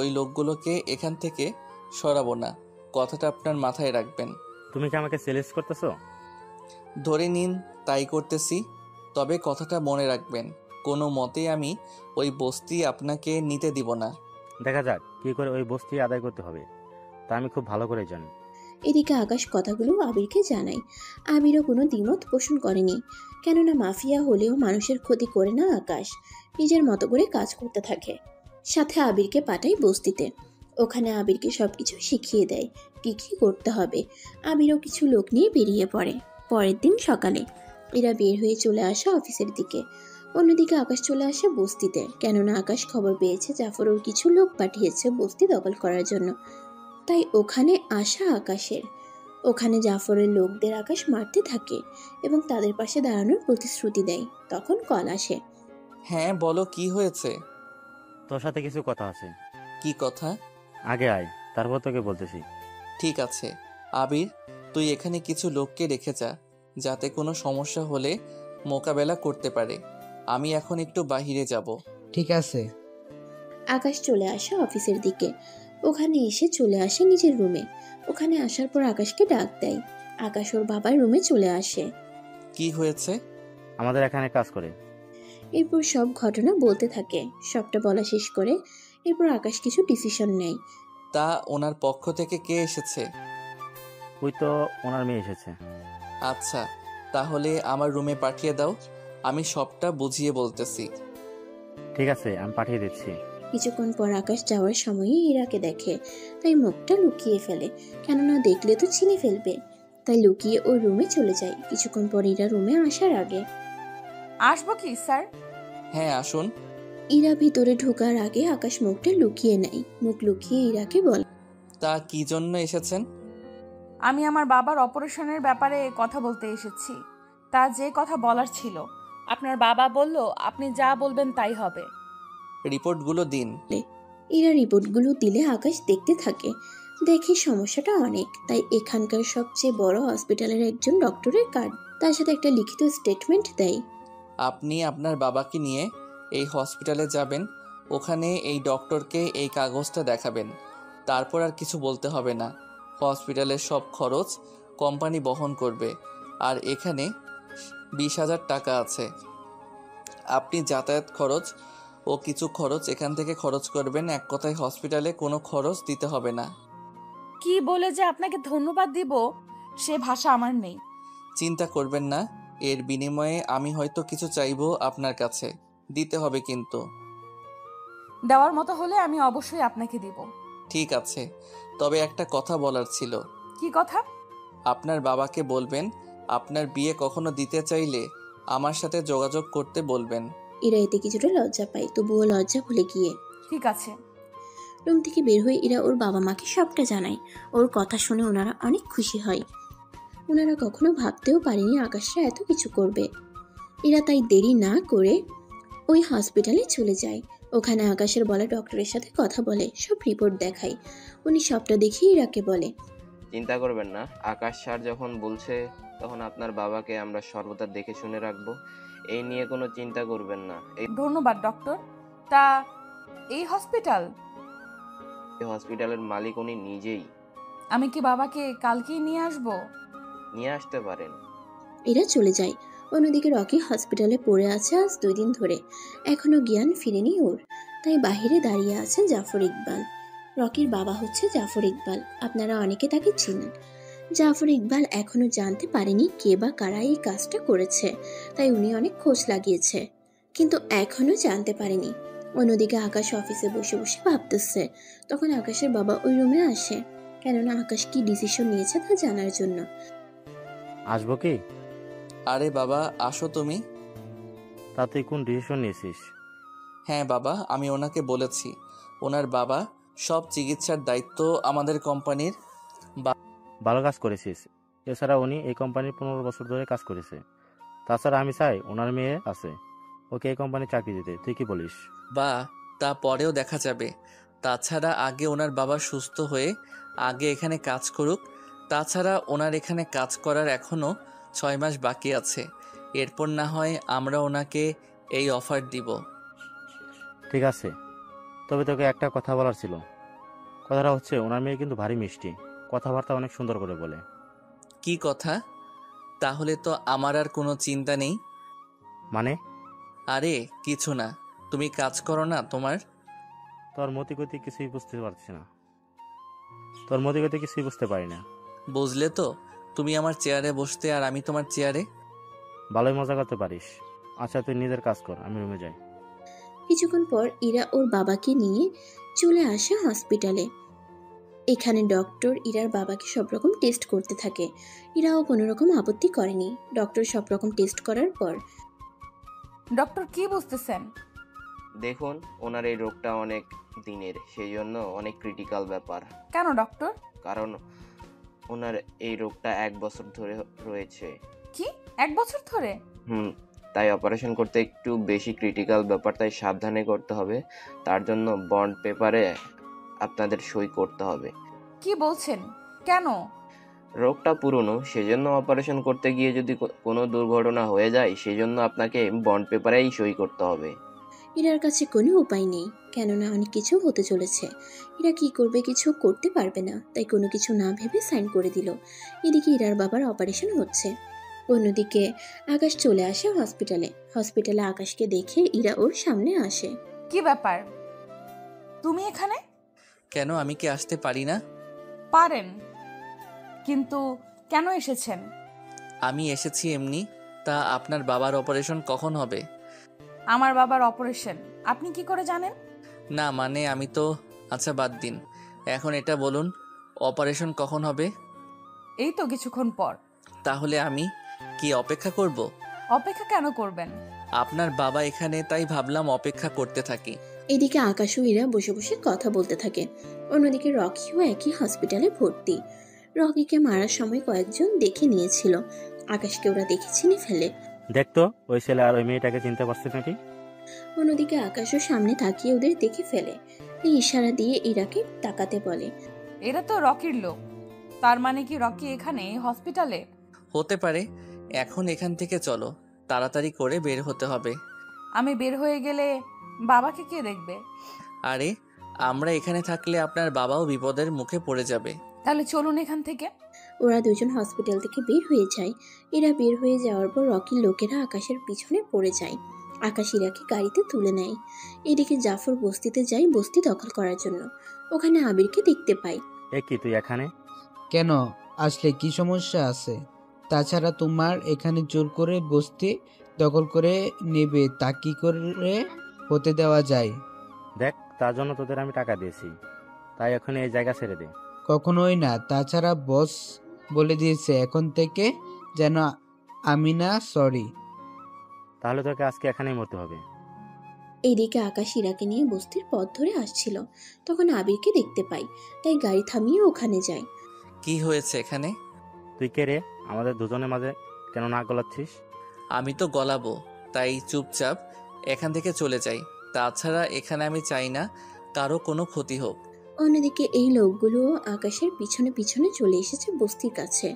ওই লোকগুলোকে এখান থেকে সরাবো না। কথাটা আপনার মাথায় রাখবেন। তুমি কি আমাকে চ্যালেঞ্জ করতেছো? ধরে নিন তাই করতেছি, তবে কথাটা মনে রাখবেন, কোনো মতেই আমি ওই বস্তি আপনাকে নিতে দিব না। দেখা যাক কি করে ওই বস্তি আদায় করতে হবে, তা আমি খুব ভালো করে জানি। এদিকে আকাশ কথাগুলো আবিরকে জানায়। আবিরও কোনো দ্বিমত পোষণ করেনি, কেননা মাফিয়া হলেও মানুষের ক্ষতি করে না আকাশ, নিজের মতো করে কাজ করতে থাকে। সাথে আবিরকে পাঠায় বস্তিতে, ওখানে আবিরকে সবকিছু শিখিয়ে দেয় কি কি করতে হবে। আবিরও কিছু লোক নিয়ে বেরিয়ে পড়ে। পরের দিন সকালে এরা বের হয়ে চলে আসে অফিসের দিকে। অন্যদিকে আকাশ চলে আসে বস্তিতে, কেননা আকাশ খবর পেয়েছে জাফর ওর কিছু লোক পাঠিয়েছে বস্তি দখল করার জন্য। তাই ওখানে আসা আকাশের, ওখানে জাফরের লোকদের আকাশ মারতে থাকে এবং তাদের পাশে দাঁড়ানোর প্রতিশ্রুতি দেয়। তখন কল আসে। হ্যাঁ বলো, কি হয়েছে? তোর সাথে কিছু কথা আছে। কি কথা? আগে আয়, তারপর তোকে বলতেছি। ঠিক আছে আবির, তুই এখানে কিছু লোককে রেখে যা, যাতে কোনো সমস্যা হলে মোকাবেলা করতে পারে। আমি এখন একটু বাহিরে যাব। ঠিক আছে। আকাশ চলে আসে অফিসের দিকে, ওখানে এসে চলে আসে নিজের রুমে। ওখানে আসার পর আকাশকে ডাক দেয়। আকাশ ওর বাবার রুমে চলে আসে। কি হয়েছে? আমাদের এখানে কাজ করে। এরপর সব ঘটনা বলতে থাকে। সবটা বলা শেষ করে এরপর আকাশ কিছু ডিসিশন নেয়। তা ওনার পক্ষ থেকে কে এসেছে? ওই তো ওনার মেয়ে এসেছে। আচ্ছা, তাহলে আমার রুমে পাঠিয়ে দাও, আমি সবটা বুঝিয়ে বলতেছি। ঠিক আছে, আমি পাঠিয়ে দিচ্ছি। কিছুক্ষণ পর আকাশ যাওয়ার সময় ইরাকে দেখে, তাই মুখটা লুকিয়ে ফেলে, কেননা দেখলে তো চিনে ফেলবে। তাই লুকিয়ে ওর রুমে চলে যায়। কিছুক্ষণ পর ইরা রুমে আসার আগে, আসবো কি স্যার? হ্যাঁ আসুন। ইরা ভিতরে ঢোকার আগে আকাশ মুখটা লুকিয়ে নেয়। মুখ লুকিয়ে ইরাকে বলে, তা কি জন্য এসেছেন? আমি আমার বাবার অপারেশনের ব্যাপারে কথা বলতে এসেছি। তা যে কথা বলার ছিল, আপনার বাবা বলল আপনি যা বলবেন তাই হবে। রিপোর্টগুলো দিন। ইরা রিপোর্টগুলো দিলে আকাশ দেখতে থাকে। দেখে সমস্যাটা অনেক, তাই এখানকার সবচেয়ে বড় হসপিটালের একজন ডক্টরের কার্ড, তার সাথে একটা লিখিত স্টেটমেন্ট দেয়। আপনি আপনার বাবাকে নিয়ে এই হসপিটালে যাবেন, ওখানে এই ডক্টরকে এই কাগজটা দেখাবেন। তারপর আর কিছু বলতে হবে না। হসপিটালের সব খরচ কোম্পানি বহন করবে। আর এখানে 20,000 টাকা আছে। আপনি যাতায়াত খরচ ও কিছু খরচ এখান থেকে খরচ করবেন। এক কথায় হসপিটালে কোনো খরচ দিতে হবে না। কি বলে যে আপনাকে ধন্যবাদ দিব সে ভাষা আমার নেই। চিন্তা করবেন না, এর বিনিময়ে আমি হয়তো কিছু চাইবো আপনার কাছে, দিতে হবে কিন্তু। দেওয়ার মতো হলে আমি অবশ্যই আপনাকে দিব। ঠিক আছে, তবে একটা কথা বলার ছিল। কি কথা? আপনার বাবাকে বলবেন আপনার বিয়ে কখনো দিতে চাইলে আমার সাথে যোগাযোগ করতে বলবেন। ইরা এতে কিছুটা লজ্জা পায়, তবুও লজ্জা ভুলে গিয়ে ঠিক আছে। রুম থেকে বের হয়ে ইরা ওর বাবা মাকে সবটা জানায়। ওর কথা শুনে ওনারা অনেক খুশি হয়। ওনারা কখনো ভাবতেও পারেনি আকাশরা এত কিছু করবে। ইরা তাই দেরি না করে ওই হসপিটালে চলে যায়। ওখানে আকাশের বলা ডক্টরের সাথে কথা বলে, সব রিপোর্ট দেখায়। উনি সবটা দেখে ইরাকে বলে, চিন্তা করবেন না, আকাশ স্যার যখন বলছে তখন আপনার বাবাকে আমরা সর্বদা দেখে শুনে রাখবো। এই নিয়ে কোনো চিন্তা করবেন না। এই ধন্যবাদ ডক্টর। তা এই হসপিটালের মালিক উনি নিজেই। আমি কি বাবাকে কালকেই নিয়ে আসবো? নিয়ে আসতে পারেন। এরা চলে যায়। অন্যদিকে রকি হসপিটালে পড়ে আছে আজ 2 দিন ধরে, এখনো জ্ঞান ফিরেনি ওর। তাই বাহিরে দাঁড়িয়ে আছে জাফর ইকবাল। রকির বাবা হচ্ছে জাফর ইকবাল, আপনারা অনেকে তাকে চিনেন। জাফর ইকবাল এখনো জানতে পারেনি কে বা কারা এই কাজটা করেছে, তাই উনি অনেক খোঁজ লাগিয়েছে, কিন্তু এখনো জানতে পারেনি। অন্যদিকে আকাশ অফিসে বসে বসে ভাবতেছে। তখন আকাশের বাবা ওই রুমে আসে, কেননা আকাশ কি ডিসিশন নিয়েছে তা জানার জন্য। আসবো কি? আরে বাবা, আসো তুমি। তা তুই কোন ডিসিশন নিয়েছিস? হ্যাঁ বাবা, আমি ওনাকে বলেছি ওনার বাবা সব চিকিৎসার দায়িত্ব আমাদের কোম্পানির। ভালো কাজ করেছিস। এছাড়া উনি এই কোম্পানির 15 বছর ধরে কাজ করেছে। তাছাড়া আমি চাই ওনার মেয়ে আছে, ওকে এই কোম্পানি চাকরি দিতে। তুই কি বলিস? বা তা পরেও দেখা যাবে। তাছাড়া আগে ওনার বাবা সুস্থ হয়ে আগে এখানে কাজ করুক। তাছাড়া ওনার এখানে কাজ করার এখনও 6 মাস বাকি আছে। এরপর না হয় আমরা ওনাকে এই অফার দিব। ঠিক আছে, তবে তোকে একটা কথা বলার ছিল। কথাটা হচ্ছে ওনার মেয়ে কিন্তু ভারী মিষ্টি, কথাবার্তা অনেক সুন্দর করে বলে। কি কথা? তাহলে তো আমার আর কোনো চিন্তা নেই। মানে? আরে কিছু না, তুমি কাজ করো না তোমার। তোর মতিগতি কিছুই বুঝতে পারছি না, তোর মতিগতি কিছুই বুঝতে পারি না। বুঝলে তো, তুমি আমার চেয়ারে বসতে আর আমি তোমার চেয়ারে। ভালোই মজা করতে পারিস। আচ্ছা তুই নিজের কাজ কর, আমি রুমে যাই। কিছুক্ষণ পর ইরা ওর বাবাকে নিয়ে চলে আসে হসপিটালে। এখানে ডক্টর ইরার বাবাকে সব রকম টেস্ট করতে থাকে। ইরাও কোনো রকম আপত্তি করেনি। ডক্টর সব রকম টেস্ট করার পর, ডক্টর কি বুঝতেছেন? দেখুন, ওনার এই রোগটা অনেক দিনের, সেই জন্য অনেক ক্রিটিক্যাল ব্যাপার। কেন ডক্টর? কারণ ওনার এই রোগটা 1 বছর ধরে রয়েছে। কি 1 বছর ধরে? তাই অপারেশন করতে একটু বেশি ক্রিটিক্যাল ব্যাপার, তাই সাবধানে করতে হবে। তার জন্য বন্ড পেপারে আপনাদের সই করতে হবে। কি বলছেন? কেন? রোগটা পুরনো, সেজন্য অপারেশন করতে গিয়ে যদি কোনো দুর্ঘটনা হয়ে যায়, সেজন্য আপনাকে বন্ড পেপারেই সই করতে হবে। ইরার কাছে কোনো উপায় নেই, কেননা অনেক কিছু হতে চলেছে। ইরা কি করবে, কিছু করতে পারবে না, তাই কোনো কিছু না ভেবে সাইন করে দিল। এদিকে ইরার বাবার অপারেশন হচ্ছে। অন্যদিকে আকাশ চলে আসে হসপিটালে। হসপিটালে আকাশকে দেখে ইরা ওর সামনে আসে। কি ব্যাপার, তুমি এখানে? কেন, আমি কি আসতে পারি না? পারেন, কিন্তু কেন এসেছেন? আমি এসেছি এমনি। তা আপনার বাবার অপারেশন কখন হবে? আমার বাবার অপারেশন আপনি কি করে জানেন? না মানে আমি তো, আচ্ছা বাদ দিন, এখন এটা বলুন অপারেশন কখন হবে? এই তো কিছুক্ষণ পর। তাহলে আমি কি অপেক্ষা করব? অপেক্ষা কেন করবেন? আপনার বাবা এখানে, তাই ভাবলাম অপেক্ষা করতে থাকি। এদিকে আকাশ ও ইরা বসে বসে কথা বলতে থাকে। অন্যদিকে রকিও একই হসপিটালে ভর্তি। রকিকে মারার সময় কয়েকজন দেখে নিয়েছিল। আকাশকে ওরা দেখে চিনে ফেলে। দেখতো ওই ছেলে আর ওই মেয়েটাকে চিনতে পারছিস নাকি? অন্যদিকে আকাশও সামনে তাকিয়ে ওদের দেখে ফেলে। এই ইশারা দিয়ে ইরাকে তাকাতে বলে। এরা তো রকির লোক, তার মানে কি রকি এখানে হসপিটালে? হতে পারে। এখন এখান থেকে চলো, তাড়াতাড়ি করে বের হতে হবে। আমি বের হয়ে গেলে বাবাকে কে দেখবে? আরে আমরা এখানে থাকলে আপনার বাবাও বিপদের মুখে পড়ে যাবে। তাহলে চলুন এখান থেকে। ওরা দুজন হসপিটাল থেকে বের হয়ে যায়। এরা বের হয়ে যাওয়ার পর রকির লোকেরা আকাশের পিছনে পড়ে যায়। আকাশ ইরাকে গাড়িতে তুলে নেয়। এদিকে জাফর বস্তিতে যায় বস্তি দখল করার জন্য। ওখানে আবিরকে দেখতে পায়। এ কি তুই এখানে? কেন আসলে, কি সমস্যা আছে? তাছাড়া তোমার এখানে জোর করে বস্তি দখল করে নেবে তা কি করে হতে দেওয়া যায়? দেখ, তার জন্য তোদের আমি টাকা দিয়েছি, তাই এখন এই জায়গা ছেড়ে দে। কখনোই না। তাছাড়া বস বলে দিয়েছে এখন থেকে যেন আমি না সরি। তাহলে তোকে আজকে এখানেই মরতে হবে। এইদিকে আকাশ ইরাকে নিয়ে বস্তির পথ ধরে আসছিল। তখন আবিরকে দেখতে পায়, তাই গাড়ি থামিয়ে ওখানে যায়। কি হয়েছে এখানে? তুই কে রে? আমাদের দুজনের মাঝে কেন নাক গলাচ্ছিস? আমি তো গলাবো, তাই চুপচাপ এখান থেকে চলে যাই। তাছাড়া এখানে আমি চাই না কারো কোনো ক্ষতি হোক। অন্যদিকে এই লোকগুলো আকাশের পিছনে পিছনে চলে এসেছে বস্তির কাছে।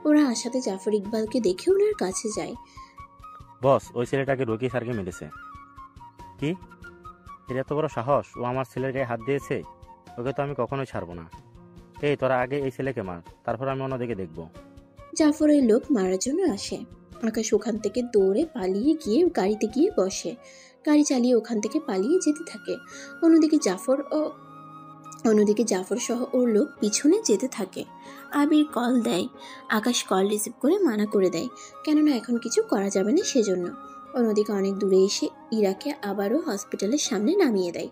ওরা আসাতে জাফর ইকবালকে দেখে ওনার কাছে যায়। বস, ওই ছেলেটাকে রকি স্যারকে মেরেছে। কি? এর এত বড় সাহস, ও আমার ছেলের গায়ে হাত দিয়েছে? ওকে তো আমি কখনোই ছাড়বো না। এই তোরা আগে এই ছেলেকে মার, তারপর আমি অন্যদিকে দেখবো। জাফর ওই লোক মারার জন্য আসে। আকাশ ওখান থেকে দৌড়ে পালিয়ে গিয়ে গাড়িতে গিয়ে বসে। গাড়ি চালিয়ে ওখান থেকে পালিয়ে যেতে থাকে। অন্যদিকে জাফর সহ ওর লোক পিছনে যেতে থাকে। আবির কল দেয়। আকাশ কল রিসিভ করে মানা করে দেয়, কেননা এখন কিছু করা যাবে না সেজন্য। অন্যদিকে অনেক দূরে এসে ইরাকে আবারও হসপিটালের সামনে নামিয়ে দেয়,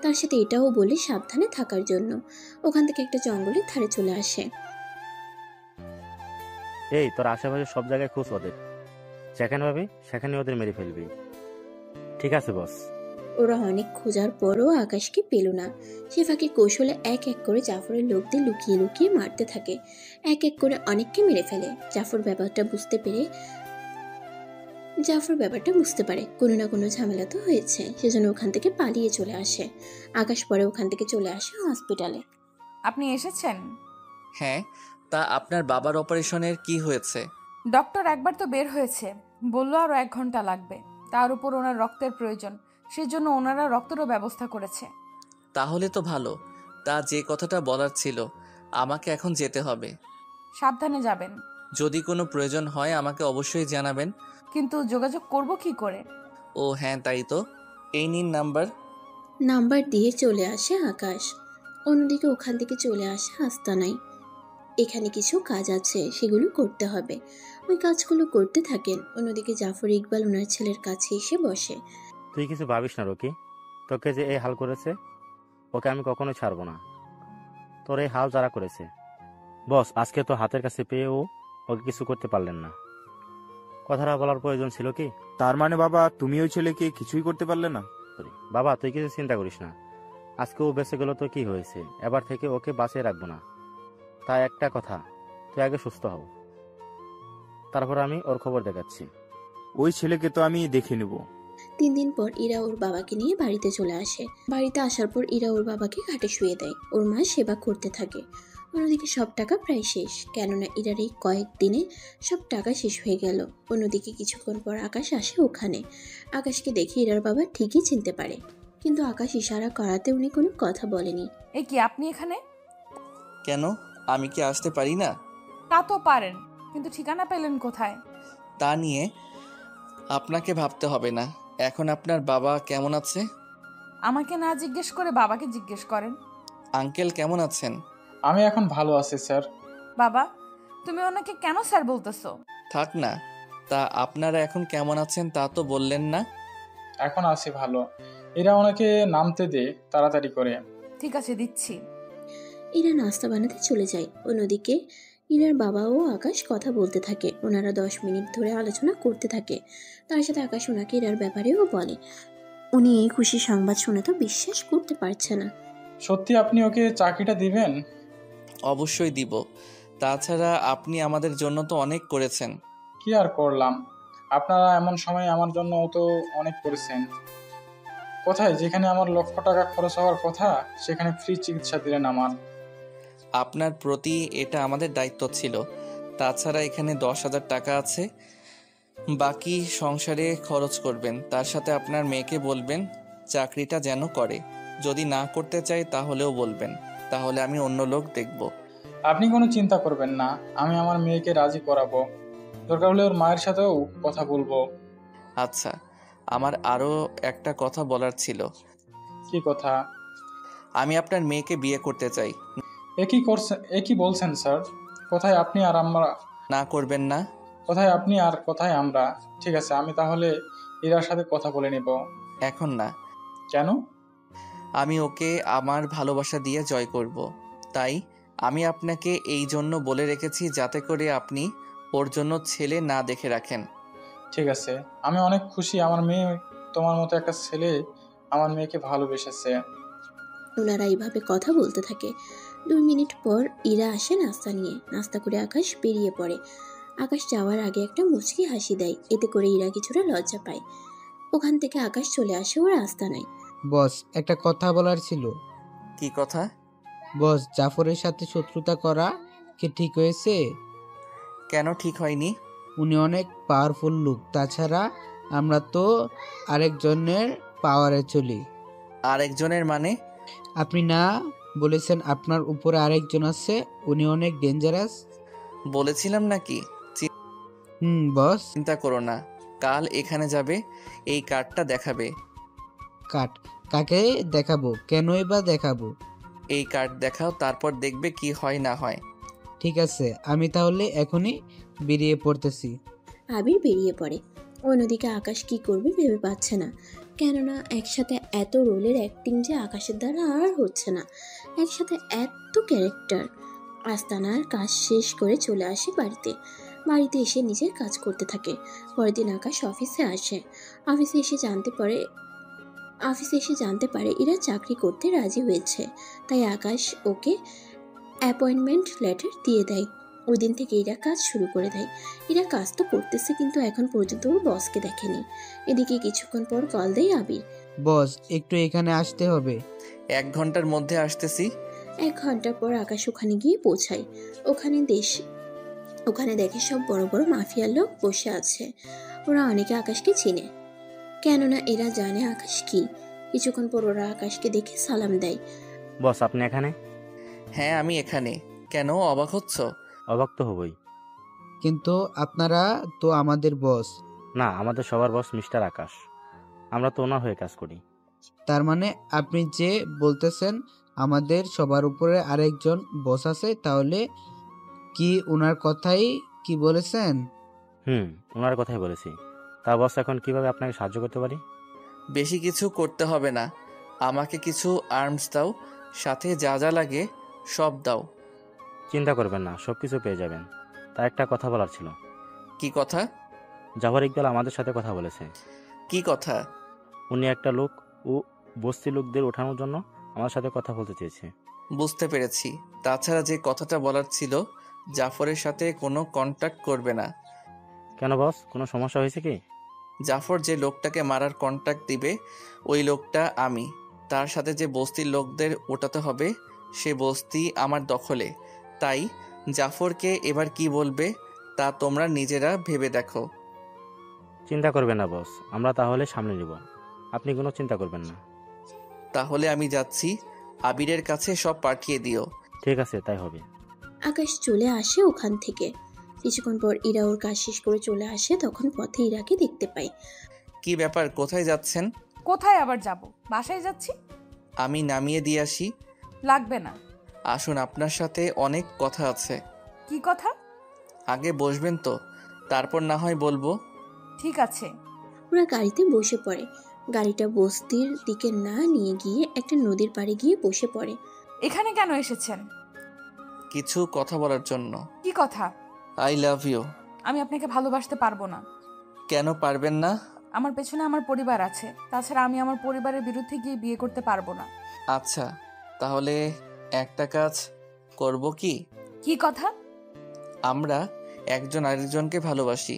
তার সাথে এটাও বলে সাবধানে থাকার জন্য। ওখান থেকে একটা জঙ্গলের ধারে চলে আসে। এই তোর আশেপাশে সব জায়গায় খোঁজ ওদের, যেখানে পাবি সেখানে ওদের মেরে ফেলবি। ঠিক আছে বস। ওরা অনেক খোঁজার পরও আকাশকে পেল না। সে ফাঁকে কৌশলে এক এক করে জাফরের লোকদের লুকিয়ে লুকিয়ে মারতে থাকে। এক এক করে অনেককে মেরে ফেলে। জাফর ব্যাপারটা বুঝতে পারে কোনো না কোনো ঝামেলা তো হয়েছে, সেজন্য ওখান থেকে পালিয়ে চলে আসে। আকাশ পরে ওখান থেকে চলে আসে হসপিটালে। আপনি এসেছেন? হ্যাঁ, তা আপনার বাবার অপারেশনের কি হয়েছে? ডক্টর একবার তো বের হয়েছে, বললো আরো 1 ঘন্টা লাগবে। তার উপর ওনার রক্তের প্রয়োজন, সেজন্য ওনারা রক্তেরও ব্যবস্থা করেছে। তাহলে তো ভালো। তা যে কথাটা বলার ছিল, আমাকে এখন যেতে হবে। সাবধানে যাবেন। যদি কোনো প্রয়োজন হয় আমাকে অবশ্যই জানাবেন। কিন্তু যোগাযোগ করব কি করে? ও হ্যাঁ, তাই তো। এই নিন নাম্বার। নাম্বার দিয়ে চলে আসে আকাশ। অন্যদিকে ওখান থেকে চলে আসে আস্তানায়। এখানে কিছু কাজ আছে, সেগুলো করতে হবে। ওই কাজগুলো করতে থাকেন। অন্যদিকে জাফর ইকবাল ওনার ছেলের কাছে এসে বসে। তুই কিছু ভাবিস না রকি, তোকে যে এই হাল করেছে ওকে আমি কখনো ছাড়বো না। তোর এই হাল যারা করেছে, বস আজকে তো হাতের কাছে পেয়েও ওকে কিছু করতে পারলেন না। কথাটা বলার প্রয়োজন ছিল কি? তার মানে বাবা তুমি ওই ছেলেকে কিছুই করতে পারলে না? সরি বাবা, তুই কিছু চিন্তা করিস না। আজকে ও বেঁচে গেল তো কি হয়েছে, এবার থেকে ওকে বাঁচিয়ে রাখবো না। তাই একটা কথা, তুই আগে সুস্থ হও, তারপর আমি ওর খবর দেখাচ্ছি। ওই ছেলেকে তো আমি দেখে নেব। 3 দিন পর ইরা ওর বাবাকে নিয়ে বাড়িতে চলে আসে। বাড়িতে আসার পর ইরা ওর বাবাকে ঘাটে শুয়ে দেয়। ওর মা সেবা করতে থাকে। অন্যদিকে সব টাকা প্রায় শেষ, কেননা ইরার এই কয়েকদিনে সব টাকা শেষ হয়ে গেল। অন্যদিকে কিছুক্ষণ পর আকাশ আসে ওখানে। আকাশকে দেখে ইরার বাবা ঠিকই চিনতে পারে, কিন্তু আকাশ ইশারা করাতে উনি কোনো কথা বলেনি। এ কি, আপনি এখানে? কেন, আমি কি আসতে পারি না? তা তো পারেন, কিন্তু ঠিকানা পেলেন কোথায়? তা নিয়ে আপনাকে ভাবতে হবে না। এখন আপনার বাবা কেমন আছে? আমাকে না জিজ্ঞেস করে বাবাকে জিজ্ঞেস করেন। আঙ্কেল কেমন আছেন? আমি এখন ভালো আছি স্যার। বাবা, তুমি ওনাকে কেন স্যার বলতেছো? থাক না, তা আপনারা এখন কেমন আছেন তা তো বললেন না। এখন আছি ভালো। এরা ওনাকে নামতে দে তাড়াতাড়ি করে। ঠিক আছে, দিচ্ছি। ইরা নাস্তা বানাতে চলে যায়। অন্যদিকে ইরার বাবা ও আকাশ কথা বলতে থাকে। ওনারা 10 মিনিট ধরে আলোচনা করতে থাকে। তার সাথে আকাশ ওনাকে ইরার ব্যাপারেও বলে। উনি এই খুশি সংবাদ শুনে তো বিশ্বাস করতে পারছে না। সত্যি আপনি ওকে চাকরিটা দিবেন? অবশ্যই দিব। তাছাড়া আপনি আমাদের জন্য তো অনেক করেছেন। কি আর করলাম, আপনারা এমন সময় আমার জন্য তো অনেক করেছেন। কোথায় যেখানে আমার লক্ষ টাকা খরচ হওয়ার কথা, সেখানে ফ্রি চিকিৎসা দিলেন আমার। আপনার প্রতি এটা আমাদের দায়িত্ব ছিল। তাছাড়া এখানে 10,000 টাকা আছে, বাকি সংসারে খরচ করবেন। তার সাথে আপনার মেয়েকে বলবেন চাকরিটা যেন করে। যদি না করতে চাই তাহলেও বলবেন, তাহলে আমি অন্য লোক দেখব। আপনি কোনো চিন্তা করবেন না, আমি আমার মেয়েকে রাজি করাবো। দরকার হলে ওর মায়ের সাথেও কথা বলবো। আচ্ছা, আমার আরও একটা কথা বলার ছিল। কি কথা? আমি আপনার মেয়েকে বিয়ে করতে চাই। এ কি বলছেন স্যার? কোথায় আপনি আর আমরা? না করবেন না? কোথায় আপনি আর কোথায় আমরা? ঠিক আছে, আমি তাহলে ইরার সাথে কথা বলে নেব। এখন না। কেন? আমি ওকে আমার ভালোবাসা দিয়ে জয় করব। তাই আমি আপনাকে এই জন্য বলে রেখেছি, যাতে করে আপনি ওর জন্য ছেলে না দেখে রাখেন। ঠিক আছে, আমি অনেক খুশি আমার মেয়ে, তোমার মতো একটা ছেলে আমার মেয়েকে ভালোবেসেছে। ওনারা এইভাবে কথা বলতে থাকে। 2 মিনিট পর ইরা আসে নাস্তা নিয়ে। নাস্তা করে আকাশ বেরিয়ে পড়ে। আকাশ যাওয়ার আগে একটা মুচকি হাসি দেয়, এতে করে ইরা কিছুটা লজ্জা পায়। ওখান থেকে আকাশ চলে আসে ওর আস্তানায়। বস, একটা কথা বলার ছিল। কি কথা? বস, জাফরের সাথে শত্রুতা করা কি ঠিক হয়েছে? কেন ঠিক হয়নি? উনি অনেক পাওয়ারফুল লোক। তাছাড়া আমরা তো আরেকজনের পাওয়ারে চলি। আরেকজনের মানে? আপনি না বলেছেন আপনার উপরে আরেকজন আছে, উনি অনেক ডেঞ্জারাস? বলেছিলাম নাকি? বস। চিন্তা করো না, কাল এখানে যাবে, এই কার্ডটা দেখাবে। কাকে দেখাবো? কেনই বা দেখাবো? এই কার্ড দেখাও, তারপর দেখবে কি হয় না হয়। ঠিক আছে, আমি তাহলে এখনই বেরিয়ে পড়তেছি। আবির বেরিয়ে পড়ে। অন্যদিকে আকাশ কি করবে ভেবে পাচ্ছে না, কেননা একসাথে এত রোলের অ্যাক্টিং যে আকাশের দ্বারা আর হচ্ছে না। একসাথে এত ক্যারেক্টার। আস্তানার কাজ শেষ করে চলে আসে বাড়িতে। বাড়িতে এসে নিজের কাজ করতে থাকে। পরের দিন আকাশ অফিসে আসে। অফিসে এসে জানতে পারে এরা চাকরি করতে রাজি হয়েছে। তাই আকাশ ওকে অ্যাপয়েন্টমেন্ট লেটার দিয়ে দেয়। ওই দিন থেকে এরা কাজ শুরু করে দেয়। এরা কাজ তো করতেছে, কিন্তু এখন পর্যন্ত ওর বসকে দেখেনি। এদিকে কিছুক্ষণ পর কল দেয় আবির। বস, একটু এখানে আসতে হবে। 1 ঘন্টার মধ্যে আসতেছি। 1 ঘন্টা পর আকাশ ওখানে গিয়ে পৌঁছায়। ওখানে দেখে সব বড় বড় মাফিয়ার লোক বসে আছে। ওরা অনেকে আকাশকে চিনে, কেননা এরা জানে আকাশ কি। কিছুক্ষণ পর ওরা আকাশকে দেখে সালাম দেয়। বস আপনি এখানে? হ্যাঁ, আমি এখানে। কেন অবাক হচ্ছ? অবাক তো হবই। কিন্তু আপনারা তো আমাদের বস। না, আমাদের সবার বস মিস্টার আকাশ। আমরা তো ওনার হয়ে কাজ করি। তার মানে আপনি যে বলতেছেন আমাদের সবার উপরে আরেকজন বস আছে, তাহলে কি ওনার কথাই কি বলেছেন? ওনার কথাই বলেছি। তা বস, এখন কিভাবে আপনাকে সাহায্য করতে পারি? বেশি কিছু করতে হবে না, আমাকে কিছু আর্মস দাও, সাথে যা যা লাগে সব দাও। চিন্তা করবেন না, সব কিছু পেয়ে যাবেন। তা একটা কথা বলার ছিল। কি কথা? জাফর ইকবাল আমাদের সাথে কথা বলেছে। কি কথা? উনি একটা লোক ও বস্তি লোকদের ওঠানোর জন্য আমার সাথে কথা বলতে চেয়েছে। বুঝতে পেরেছি। তাছাড়া যে কথাটা বলার ছিল, জাফরের সাথে কোনো কন্ট্যাক্ট করবে না। কেন বস, কোনো সমস্যা হয়েছে কি? জাফর যে লোকটাকে মারার কন্ট্যাক্ট দিবে, ওই লোকটা আমি। তার সাথে যে বস্তির লোকদের ওঠাতে হবে, সে বস্তি আমার দখলে। তাই জাফরকে এবার কি বলবে তা তোমরা নিজেরা ভেবে দেখো। চিন্তা করবেন না বস, আমরা তাহলে সামনে নিব। আপনি কোনো চিন্তা করবেন না। তাহলে আমি যাচ্ছি, আবিরের কাছে সব পাঠিয়ে দিও। ঠিক আছে, তাই হবে। আকাশ চলে আসে ওখান থেকে। কিছুক্ষণ পর ইরা ওর কাজ শেষ করে চলে আসে, তখন পথে ইরাকে দেখতে পায়। কি ব্যাপার, কোথায় যাচ্ছেন? কোথায় আবার যাব? বাসায় যাচ্ছি। আমি নামিয়ে দিয়ে আসি। লাগবে না। আসুন, আপনার সাথে অনেক কথা আছে। কি কথা? আগে বসবেন তো, তারপর না হয় বলবো। ঠিক আছে। ওরা গাড়িতে বসে পড়ে। গাড়িটা বস্তির দিকে না নিয়ে গিয়ে একটা নদীর পাড়ে গিয়ে বসে পড়ে। এখানে কেন এসেছেন? কিছু কথা বলার জন্য। কি কথা? I love you. আমি আপনাকে ভালোবাসতে পারবো না। কেন পারবেন না? আমার পেছনে আমার পরিবার আছে, তাছাড়া আমি আমার পরিবারের বিরুদ্ধে গিয়ে বিয়ে করতে পারবো না। আচ্ছা, তাহলে একটা কাজ করব কি? কি কথা? আমরা একজন আরেকজনকে ভালোবাসি।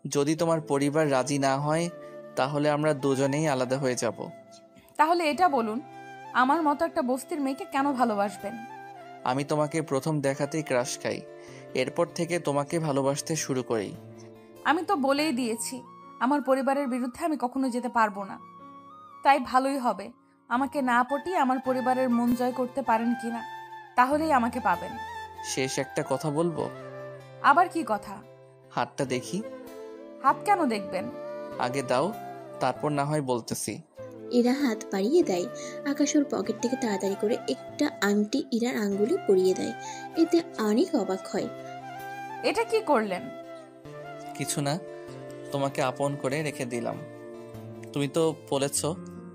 যদি তোমার পরিবার রাজি না হয়, তাহলে আমরা দুজনেই আলাদা হয়ে যাব। তাহলে এটা বলুন, আমার মতো একটা বস্তির মেয়েকে কেন ভালোবাসবেন? আমি তোমাকে প্রথম দেখাতেই ক্রাশ খাই, এরপর থেকে তোমাকে ভালোবাসতে শুরু করি। আমি তো বলেই দিয়েছি, আমার পরিবারের বিরুদ্ধে আমি কখনো যেতে পারবো না। তাই ভালোই হবে আমাকে না পটিয়ে আমার পরিবারের মন জয় করতে পারেন কিনা, তাহলেই আমাকে পাবেন। শেষ একটা কথা বলবো। আবার কি কথা? হাতটা দেখি। হাত কেন দেখবেন? আগে দাও, তারপর না হয় বলতেছি। ইরা হাত বাড়িয়ে দেয়। আকাশ ওর পকেট থেকে তাড়াতাড়ি করে একটা আংটি ইরার আঙ্গুলে পরিয়ে দেয়। এতে অনেক অবাক হয়। এটা কি করলেন? কিছু না, তোমাকে আপন করে রেখে দিলাম। তুমি তো বলেছ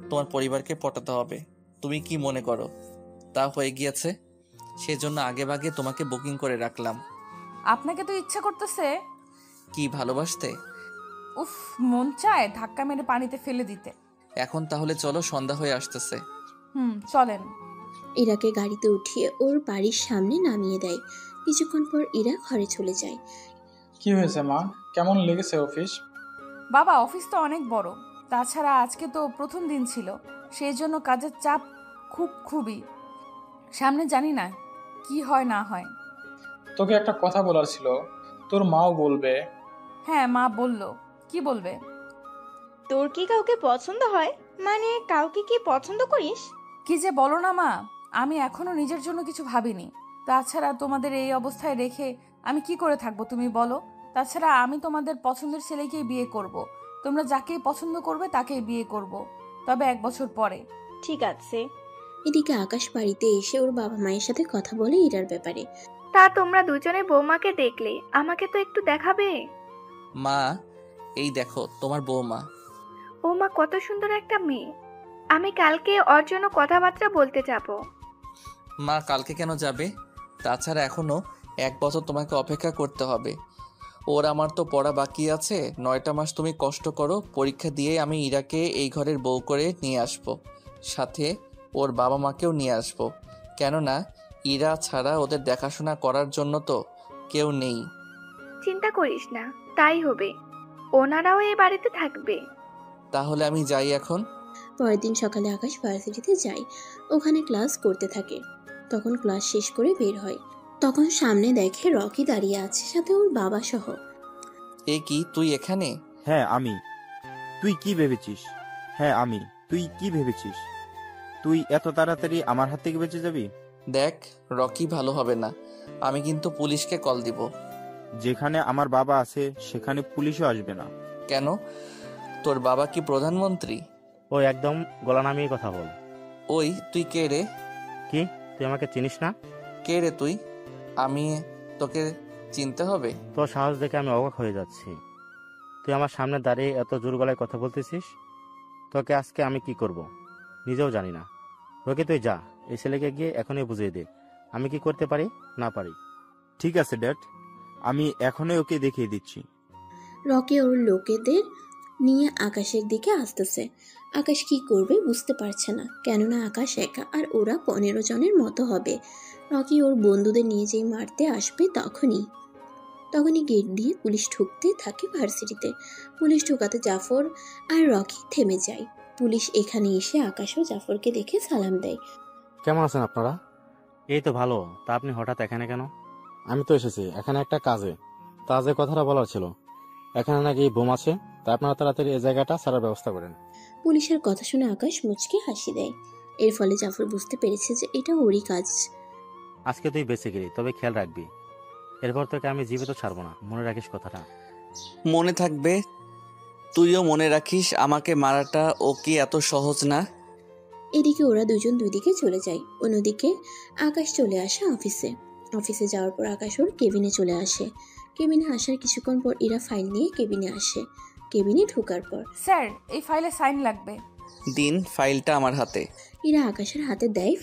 তোমার পরিবারকে পটাতে হবে। তুমি কি মনে করো তা হয়ে গিয়েছে? সেজন্য আগে ভাগে তোমাকে বুকিং করে রাখলাম। আপনাকে তো ইচ্ছে করতেছে কি ভালোবাসতে? উফ, মন চায় ধাক্কা মেরে পানিতে ফেলে দিতে। এখন তাহলে চলো, সন্ধ্যা হয়ে আসতেছে। চলেন। ইরাকে গাড়িতে উঠিয়ে ওর বাড়ির সামনে নামিয়ে দেয়। কিছুক্ষণ পর ইরা ঘরে চলে যায়। কি হয়েছে মা, কেমন লেগেছে অফিস? বাবা, অফিস তো অনেক বড়, তাছাড়া আজকে তো প্রথম দিন ছিল, সেই জন্য কাজের চাপ খুবই। সামনে জানি না কি হয় না হয়। তোকে একটা কথা বলার ছিল, তোর মাও বলবে। হ্যাঁ, মা বলল। কি বলবে? তোর কি কাউকে পছন্দ হয়? মানে কাউকে কি পছন্দ করিস? কি যে বলো না মা, আমি এখনো নিজের জন্য কিছু ভাবিনি। তাছাড়া তোমাদের এই অবস্থায় রেখে আমি কি করে থাকবো তুমি বলো? তাছাড়া আমি তোমাদের পছন্দের ছেলেকেই বিয়ে করব। তোমরা যাকেই পছন্দ করবে তাকেই বিয়ে করব, তবে 1 বছর পরে। ঠিক আছে। এদিকে আকাশ বাড়িতে এসে ওর বাবা মায়ের সাথে কথা বলে ইরার ব্যাপারে। তা তোমরা দুজনে বৌমাকে দেখলে, আমাকে তো একটু দেখাবে। মা, এই দেখো তোমার বৌমা। ও মা, কত সুন্দর একটা মেয়ে। আমি কালকে ওর জন্য কথাবার্তা বলতে যাব। মা, কালকে কেন যাবে? তাছাড়া এখনো 1 বছর তোমাকে অপেক্ষা করতে হবে। ওর আমার তো পড়া বাকি আছে। 9টা মাস তুমি কষ্ট করো, পরীক্ষা দিয়ে আমি ইরাকে এই ঘরের বউ করে নিয়ে আসব। সাথে ওর বাবা মাকেও নিয়ে আসব, কেননা ইরা ছাড়া ওদের দেখাশোনা করার জন্য তো কেউ নেই। চিন্তা করিস না, তাই হবে। ওনারাও এই বাড়িতে থাকবে। তাহলে আমি যাই এখন। পরের দিন সকালে আকাশ ভার্সিটিতে যায়। ওখানে ক্লাস করতে থাকে। তখন ক্লাস শেষ করে বের হয়। তখন সামনে দেখে রকি দাঁড়িয়ে আছে, সাথে ওর বাবা সহ। এ কি, তুই এখানে? হ্যাঁ আমি। তুই কি ভেবেছিস? হ্যাঁ আমি। তুই কি ভেবেছিস তুই এত তাড়াতাড়ি আমার হাত থেকে বেঁচে যাবি? দেখ, রকি ভালো হবে না। আমি কিন্তু পুলিশকে কল দিব। যেখানে আমার বাবা আছে সেখানে পুলিশও আসবে না। কেন? তোর বাবা কি প্রধানমন্ত্রী? ও ও একদম গলা নামিয়ে কথা বল। ওই তুই কে রে? কি, তুই আমাকে চিনিস না? কে রে তুই? আমি তোকে চিনতে হবে? তোর সাহস দেখে আমি অবাক হয়ে যাচ্ছি। তুই আমার সামনে দাঁড়িয়ে এত জোর গলায় কথা বলতেছিস। তোকে আজকে আমি কি করব নিজেও জানি না। রকি, তুই যা, এই ছেলেকে গিয়ে এখনই বুঝিয়ে দে আমি কি করতে পারি না পারি। ঠিক আছে ড্যাড, আমি এখনই ওকে দেখিয়ে দিচ্ছি। রকি ওর লোকেদের নিয়ে আকাশের দিকে আসতেছে। আকাশ কি করবে বুঝতে পারছে না, কেননা আকাশ একা আর ওরা 15 জনের মতো হবে। রকি ওর বন্ধুদের নিয়ে যেই মারতে আসবে তখনই গেট দিয়ে পুলিশ ঢুকতে থাকে ভার্সিটিতে। পুলিশ ঢুকাতে জাফর আর রকি থেমে যায়। পুলিশ এখানে এসে আকাশ ও জাফরকে দেখে সালাম দেয়। কেমন আছেন আপনারা? এই তো ভালো। তা আপনি হঠাৎ এখানে কেন? আমি তো এসেছি এখানে একটা কাজে। তা যে কথাটা বলার ছিল, এখানে নাকি বোম আছে, তা আপনারা তাড়াতাড়ি এই জায়গাটা ছাড়ার ব্যবস্থা করেন। পুলিশের কথা শুনে আকাশ মুচকে হাসি দেয়। এর ফলে জাফর বুঝতে পেরেছে যে এটা ওরই কাজ। আজকে তুই বেঁচে গেলি, তবে খেয়াল রাখবি, এরপর তোকে আমি জীবিত ছাড়বো না, মনে রাখিস কথাটা। মনে থাকবে। তুইও মনে রাখিস, আমাকে মারাটা ও কি এত সহজ না। এদিকে ওরা দুজন দুই দিকে চলে যায়। অন্যদিকে আকাশ চলে আসে অফিসে যাওয়ার পর আকাশ ওর কেবিনে চলে আসে। কেবিনে আসার কিছুক্ষণ পর এরা ফাইল নিয়ে কেবিনে আসে। কেবিনে ঢোকার পর, স্যার এই ফাইলে সাইন লাগবে। দিন ফাইলটা আমার হাতে। এরা আকাশের হাতে দেয়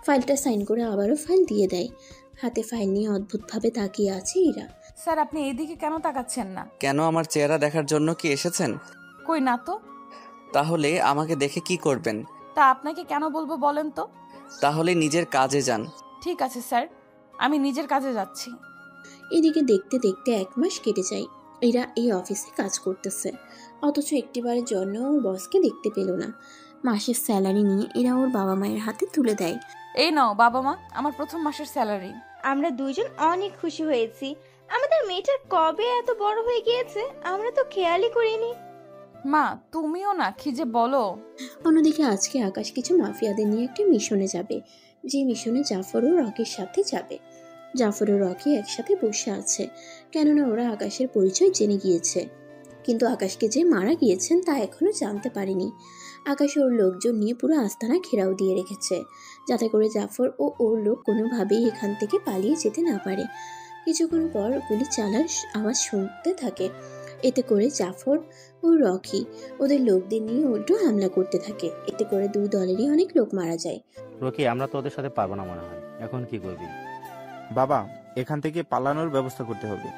ফাইলটা সাইন করে আবারও ফাইল দিয়ে দেয়। হাতে ফাইল নিয়ে অদ্ভুতভাবে তাকিয়ে আছে এরা। স্যার আপনি এইদিকে কেন তাকাচ্ছেন না? কেন, আমার চেহারা দেখার জন্য কি এসেছেন? কই না তো। তাহলে আমাকে দেখে কি করবেন? তা আপনাকে কেন বলবো বলেন তো? তাহলে নিজের কাজে যান। ঠিক আছে স্যার, আমি নিজের কাজে যাচ্ছি। এদিকে দেখতে দেখতে 1 মাস কেটে যায়। এরা এই অফিসে কাজ করতেছে, অথচ একটিবারের জন্য ওর বসকে দেখতে পেল না। মাসের স্যালারি নিয়ে এরা ওর বাবা মায়ের হাতে তুলে দেয়। এই নাও বাবা মা, আমার প্রথম মাসের স্যালারি। আমরা দুইজন অনেক খুশি হয়েছি। আমাদের মেয়েটার কবে এত বড় হয়ে গিয়েছে, আমরা তো খেয়ালই করিনি। মা তুমিও না, কি যে বলো। অন্যদিকে আজকে আকাশ কিছু মাফিয়াদের নিয়ে একটা মিশনে যাবে, যে মিশনে জাফর ও রকির সাথে যাবে। জাফর ও রকি একসাথে বসে আছে, কেননা ওরা আকাশের পরিচয় জেনে গিয়েছে। কিন্তু আকাশকে যে মারা গিয়েছেন তা এখনো জানতে পারেনি। আকাশ ওর লোকজন নিয়ে পুরো আস্তানা ঘেরাও দিয়ে রেখেছে, যাতে করে জাফর ও ওর লোক কোনোভাবেই এখান থেকে পালিয়ে যেতে না পারে। কিছুক্ষণ পর গুলি চালার আওয়াজ শুনতে থাকে। এতে করে জাফর ও রকি ওদের লোকদের নিয়ে উল্টো হামলা করতে থাকে। এতে করে দুই দলেরই অনেক লোক মারা যায়। রকি, আমরা তো ওদের সাথে পারবো না মনে হয়, এখন কি করবি? বাবা, এখান থেকে পালানোর ব্যবস্থা করতে হবে।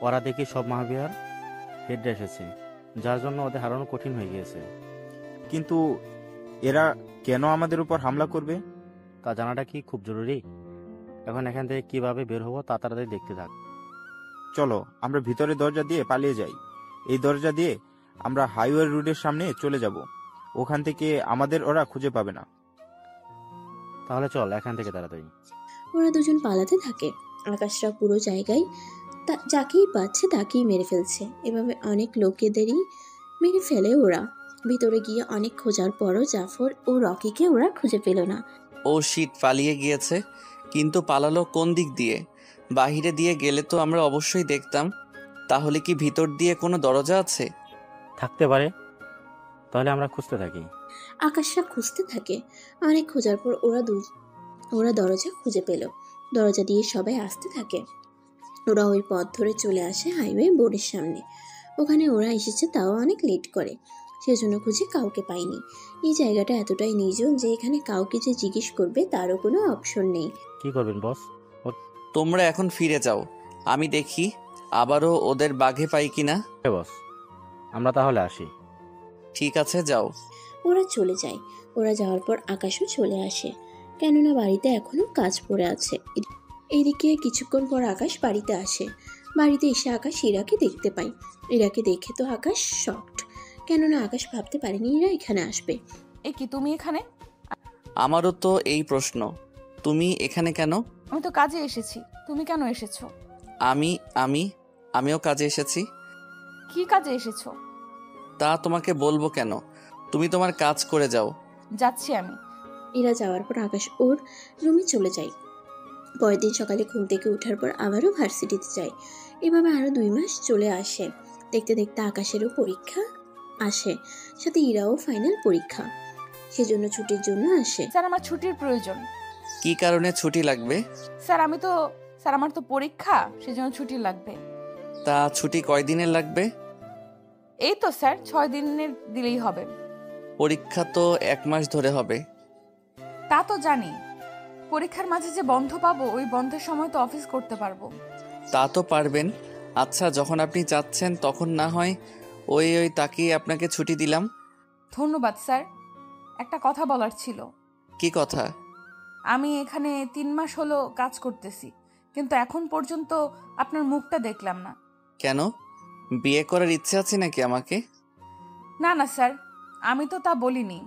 ওরা দেখি সব মাহবিয়ার হেডে এসেছে, যার জন্য ওদের হারানো কঠিন হয়ে গিয়েছে। কিন্তু এরা কেন আমাদের উপর হামলা করবে তা জানাটা কি খুব জরুরি? এখন এখান থেকে কিভাবে বের হবো তা তাড়াতাড়ি দেখতে থাক। চলো আমরা ভিতরের দরজা দিয়ে পালিয়ে যাই। এই দরজা দিয়ে আমরা হাইওয়ে রোডের সামনে চলে যাব, ওখান থেকে আমাদের ওরা খুঁজে পাবে না। তাহলে চল এখান থেকে তাড়াতাড়ি। ওরা দুজন পালাতে থাকে। আকাশরা পুরো জায়গায় যাকেই পাচ্ছে তাকেই মেরে ফেলছে। এভাবে অনেক লোকেদেরই মেরে ফেলে ওরা। ভিতরে গিয়ে অনেক খোঁজার পরও জাফর ও রকিকে ওরা খুঁজে পেল না। ও শিট, পালিয়ে গিয়েছে। কিন্তু পালালো কোন দিক দিয়ে? বাহিরে দিয়ে গেলে তো আমরা অবশ্যই দেখতাম। তাহলে কি ভিতর দিয়ে কোনো দরজা আছে? থাকতে পারে, তাহলে আমরা খুঁজতে থাকি। আকাশরা খুঁজতে থাকে। অনেক খোঁজার পর ওরা দরজা খুঁজে পেল। দরজা দিয়ে সবাই আসতে থাকে। ওরা ওই পথ ধরে চলে আসে হাইওয়ে বোর্ডের সামনে। ওখানে ওরা এসেছে তাও অনেক লেট করে, সেজন্য খুঁজে কাউকে পায়নি। এই জায়গাটা এতটাই নির্জন যে এখানে কাউকে যে জিজ্ঞেস করবে তারও কোনো অপশন নেই। কি করবেন বস? তোমরা এখন ফিরে যাও, আমি দেখি আবারও ওদের বাঘে পাই কিনা। বস, আমরা তাহলে আসি। ঠিক আছে, যাও। ওরা চলে যায়। ওরা যাওয়ার পর আকাশও চলে আসে, কেননা বাড়িতে এখনো কাজ পড়ে আছে। এদিকে কিছুক্ষণ পর আকাশ বাড়িতে আসে। বাড়িতে এসে আকাশ ইরাকে দেখতে পায়। ইরাকে দেখে তো আকাশ শকড, কেননা আকাশ ভাবতে পারেনি ইরা এখানে আসবে। এ কি, তুমি এখানে? আমারও তো এই প্রশ্ন, তুমি এখানে কেন? আমি তো কাজে এসেছি, তুমি কেন এসেছো? আমিও কাজে এসেছি। কি কাজে এসেছো? তা তোমাকে বলবো কেন, তুমি তোমার কাজ করে যাও। যাচ্ছি আমি। ইরা যাওয়ার পর আকাশ ওর রুমে চলে যায়। পরের দিন সকালে ঘুম থেকে ওঠার পর আবারও ভার্সিটিতে যায়। এভাবে আরো 2 মাস চলে আসে। দেখতে দেখতে আকাশেরও পরীক্ষা আসে, সাথে ইরাও ফাইনাল পরীক্ষা, সেজন্য ছুটির জন্য আসে। স্যার আমার ছুটির প্রয়োজন। কি কারণে ছুটি লাগবে? স্যার আমার তো পরীক্ষা, সেজন্য ছুটি লাগবে। তা ছুটি কয়দিনের লাগবে? এই তো স্যার 6 দিনের দিলেই হবে। পরীক্ষা তো 1 মাস ধরে হবে। তা তো জানি, পরীক্ষার মাঝে যে বন্ধ পাবো ওই বন্ধের সময় তো অফিস করতে পারবো। তা তো পারবেন। আচ্ছা, যখন আপনি যাচ্ছেন তখন না হয় ওই তাকিয়ে আপনাকে ছুটি দিলাম। ধন্যবাদ স্যার। একটা কথা বলার ছিল। কি কথা? আমি এখানে 3 মাস হলো কাজ করতেছি, কিন্তু এখন পর্যন্ত আপনার মুখটা দেখলাম না। কেন, বিয়ে করার ইচ্ছে আছে নাকি আমাকে? না না স্যার, আমি তো তা বলিনি।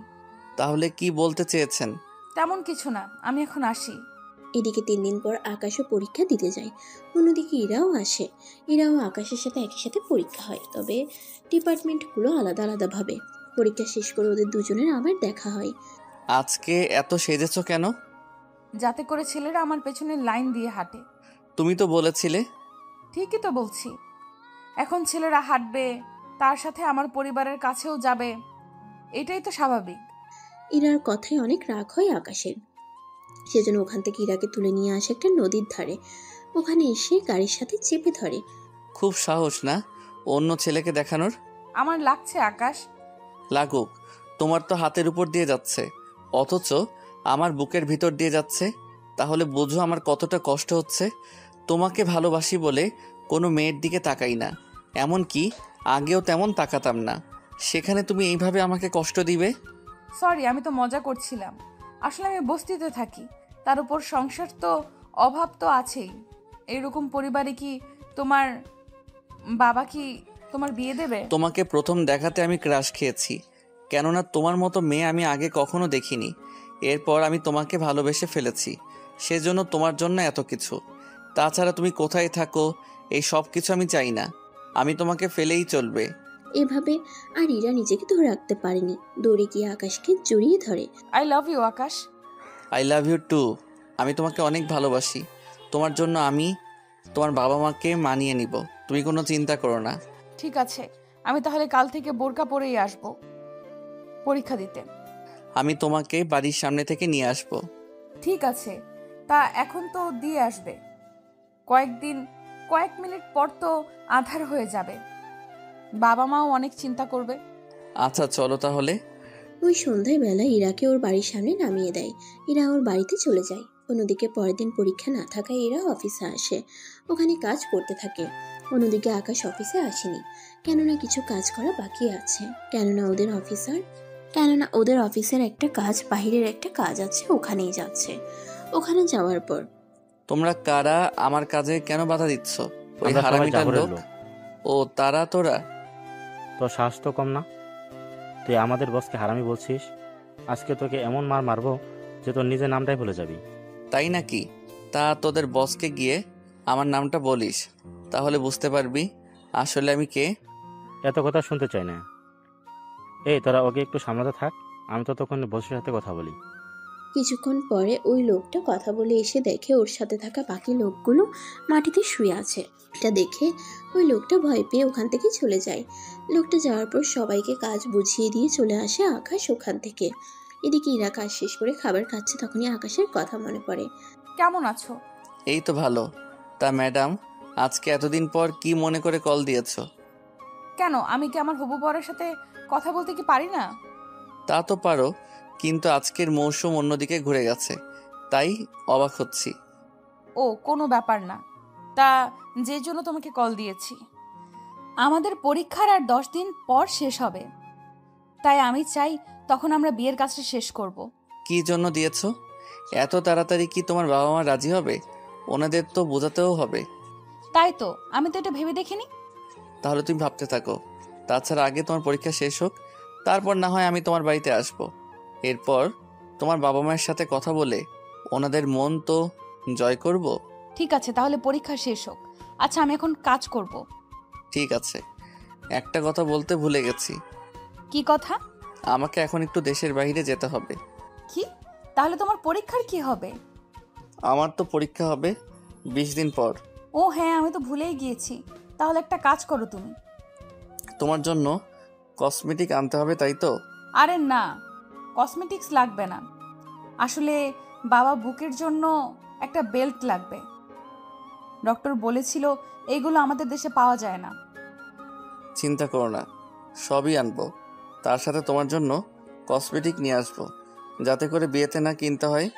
তাহলে কি বলতে চেয়েছেন? তেমন কিছু না, আমি এখন আসি। এদিকে 3 দিন পর আকাশও পরীক্ষা দিতে যায়। অন্যদিকে ইরাও আসে। ইরাও আকাশের সাথে একই সাথে পরীক্ষা হয়, তবে ডিপার্টমেন্টগুলো আলাদা আলাদাভাবে। পরীক্ষা শেষ করে ওদের দুজনের আবার দেখা হয়। আজকে এত সেজেছো কেন? যাতে করে ছেলেরা আমার পেছনে লাইন দিয়ে হাঁটে। তুমি তো বলেছিলে। ঠিকই তো বলছি, এখন ছেলেরা হাঁটবে, তার সাথে আমার পরিবারের কাছেও যাবে, এটাই তো স্বাভাবিক। ইরার কথায় অনেক রাগ হয় আকাশের, সেজন্য ওখান থেকে ইরাকে তুলে নিয়ে আসে একটা নদীর ধারে। ওখানে এসে গাড়ির সাথে চেপে ধরে। খুব সাহস না অন্য ছেলেকে দেখানোর? আমার লাগছে আকাশ। লাগুক, তোমার তো হাতের উপর দিয়ে যাচ্ছে, অথচ আমার বুকের ভিতর দিয়ে যাচ্ছে। তাহলে বোঝো আমার কতটা কষ্ট হচ্ছে। তোমাকে ভালোবাসি বলে কোনো মেয়ের দিকে তাকাই না, এমনকি আগেও তেমন তাকাতাম না, সেখানে তুমি এইভাবে আমাকে কষ্ট দিবে? সরি, আমি তো মজা করছিলাম। আসলে আমি বস্তিতে থাকি, তার উপর সংসার তো, অভাব তো আছেই। এইরকম পরিবারে কি তোমার বাবা কি তোমার বিয়ে দেবে? তোমাকে প্রথম দেখাতে আমি ক্রাশ খেয়েছি, কেননা তোমার মতো মেয়ে আমি আগে কখনো দেখিনি। এরপর আমি তোমাকে ভালোবেসে ফেলেছি, সেজন্য তোমার জন্য এত কিছু। তাছাড়া তুমি কোথায় থাকো এই সব কিছু আমি চাই না, আমি তোমাকে ফেলেই চলবে। এভাবে আর ইরা নিজেকে ধরে রাখতে পারেনি, দৌড়ে গিয়ে আকাশকে জড়িয়ে ধরে। I love you Akash. I love you too. আমি তোমাকে অনেক ভালোবাসি। তোমার জন্য আমি তোমার বাবা মাকে মানিয়ে নিব, তুমি কোনো চিন্তা করো না। ঠিক আছে, আমি তাহলে কাল থেকে বোরকা পরেই আসব পরীক্ষা দিতে। আমি তোমাকে বাড়ির সামনে থেকে নিয়ে আসব। ঠিক আছে, তা এখন তো দিয়ে আসবে, কয়েক মিনিট পর তো আধার হয়ে যাবে, বাবা মাও অনেক চিন্তা করবে। আচ্ছা চলো তাহলে। ওই সন্ধ্যায় বেলা ইরাকে ওর বাড়ির সামনে নামিয়ে দেয়। ইরা ওর বাড়িতে চলে যায়। অন্যদিকে পরের দিন পরীক্ষা না থাকায় ইরা অফিসে আসে, ওখানে কাজ করতে থাকে। অন্যদিকে আকাশ অফিসে আসেনি, কেননা কিছু কাজ করা বাকি আছে। কেননা ওদের অফিসের একটা কাজ, বাহিরের একটা কাজ আছে, ওখানেই যাচ্ছে। ওখানে যাওয়ার পর, তোমরা কারা আমার কাজে কেন বাধা দিচ্ছ? ওই আমরা সবাই হারামিটার জাফরের লোক। লোক। ও তারা তোরা? তোর সাহস তো কম না, তুই আমাদের বসকে হারামি বলছিস? আজকে তোকে এমন মার মারবো যে তোর নিজের নামটাই ভুলে যাবি। তাই নাকি? তা তোদের বসকে গিয়ে আমার নামটা বলিস, তাহলে বুঝতে পারবি আসলে আমি কে। এত কথা শুনতে চাই না। এই তোরা ওকে একটু সামলাতে থাক, আমি তো তখন বসের সাথে কথা বলি। কিছুক্ষণ পরে ওই লোকটা কথা বলে এসে দেখে ওর সাথে থাকা বাকি লোকগুলো মাটিতে শুয়ে আছে। এটা দেখে ওই লোকটা ভয় পেয়ে ওখান থেকে চলে যায়। লোকটা যাওয়ার পর সবাইকে কাজ বুঝিয়ে দিয়ে চলে আসে আকাশ ওখান থেকে। এদিকে ইরা কাজ শেষ করে খাবার খাচ্ছে, তখনই আকাশের কথা মনে পড়ে। কেমন আছো? এই তো ভালো। তা ম্যাডাম, আজকে এতদিন পর কি মনে করে কল দিয়েছো? কেন, আমি কি আমার হবু বরের সাথে কথা বলতে কি পারি না? তা তো পারো, কিন্তু আজকের মৌসুম অন্যদিকে ঘুরে গেছে, তাই অবাক হচ্ছি। ও কোনো ব্যাপার না, তা যে জন্য তোমাকে কল দিয়েছি, আমাদের পরীক্ষার আর 10 দিন পর শেষ হবে, তাই আমি চাই তখন আমরা বিয়ের কাজটা শেষ করব। কি জন্য দিয়েছো? এত তাড়াতাড়ি কি তোমার বাবা মা রাজি হবে? ওনাদের তো বোঝাতেও হবে। তাই তো, আমি তো এটা ভেবে দেখিনি। তাহলে তুমি ভাবতে থাকো। তাছাড়া আগে তোমার পরীক্ষা শেষ হোক, তারপর না হয় আমি তোমার বাড়িতে আসব। এরপর তোমার বাবা মায়ের সাথে কথা বলে ওনাদের মন তো জয় করব। ঠিক আছে, তাহলে পরীক্ষা শেষ হোক। আচ্ছা, আমি এখন কাজ করব। ঠিক আছে, একটা কথা বলতে ভুলে গেছি। কি কথা? আমাকে এখন একটু দেশের বাইরে যেতে হবে। কি? তাহলে তোমার পরীক্ষার কি হবে? আমার তো পরীক্ষা হবে 20 দিন পর। ও হ্যাঁ, আমি তো ভুলেই গিয়েছি। তাহলে একটা কাজ করো, তুমি তোমার জন্য কসমেটিক আনতে হবে তাই তো? আরে না, কসমেটিক্স লাগবে না। আসলে বাবা বুকের জন্য একটা বেল্ট লাগবে। ডক্টর বলেছিল এইগুলো আমাদের দেশে পাওয়া যায় না। চিন্তা করো না, সবই আনবো। তার সাথে তোমার জন্য কসমেটিক নিয়ে আসবো, যাতে করে বিয়েতে না কিনতে হয়।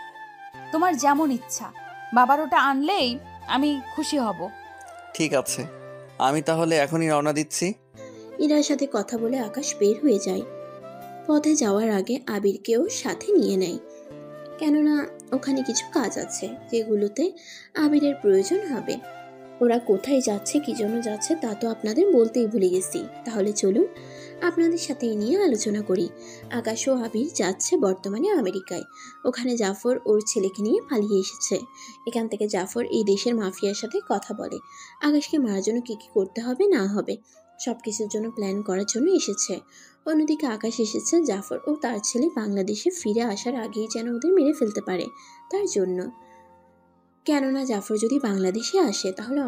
তোমার যেমন ইচ্ছা, বাবার ওটা আনলেই আমি খুশি হব। ঠিক আছে, আমি তাহলে এখনই রওনা দিচ্ছি। ইরার সাথে কথা বলে আকাশ বের হয়ে যায়। পথে যাওয়ার আগে আবিরকেও সাথে নিয়ে নেয়, কেননা ওখানে কিছু কাজ আছে যেগুলোতে আবিরের প্রয়োজন হবে। ওরা কোথায় যাচ্ছে, কি জন্য যাচ্ছে তা তো আপনাদের বলতেই ভুলে গেছি। তাহলে চলুন আপনাদের সাথে এই নিয়ে আলোচনা করি। আকাশ ও আবির যাচ্ছে বর্তমানে আমেরিকায়। ওখানে জাফর ওর ছেলেকে নিয়ে পালিয়ে এসেছে। এখান থেকে জাফর এই দেশের মাফিয়ার সাথে কথা বলে আকাশকে মারার জন্য কি কি করতে হবে না হবে সবকিছুর জন্য প্ল্যান করার জন্য এসেছে। অন্যদিকে আকাশ এসেছে জাফর ও তার ছেলে বাংলাদেশে ফিরে আসার আগেই যেন ওদের মেরে ফেলতে পারে তার জন্য। কেননা জাফর যদি বাংলাদেশে আসে তাহলে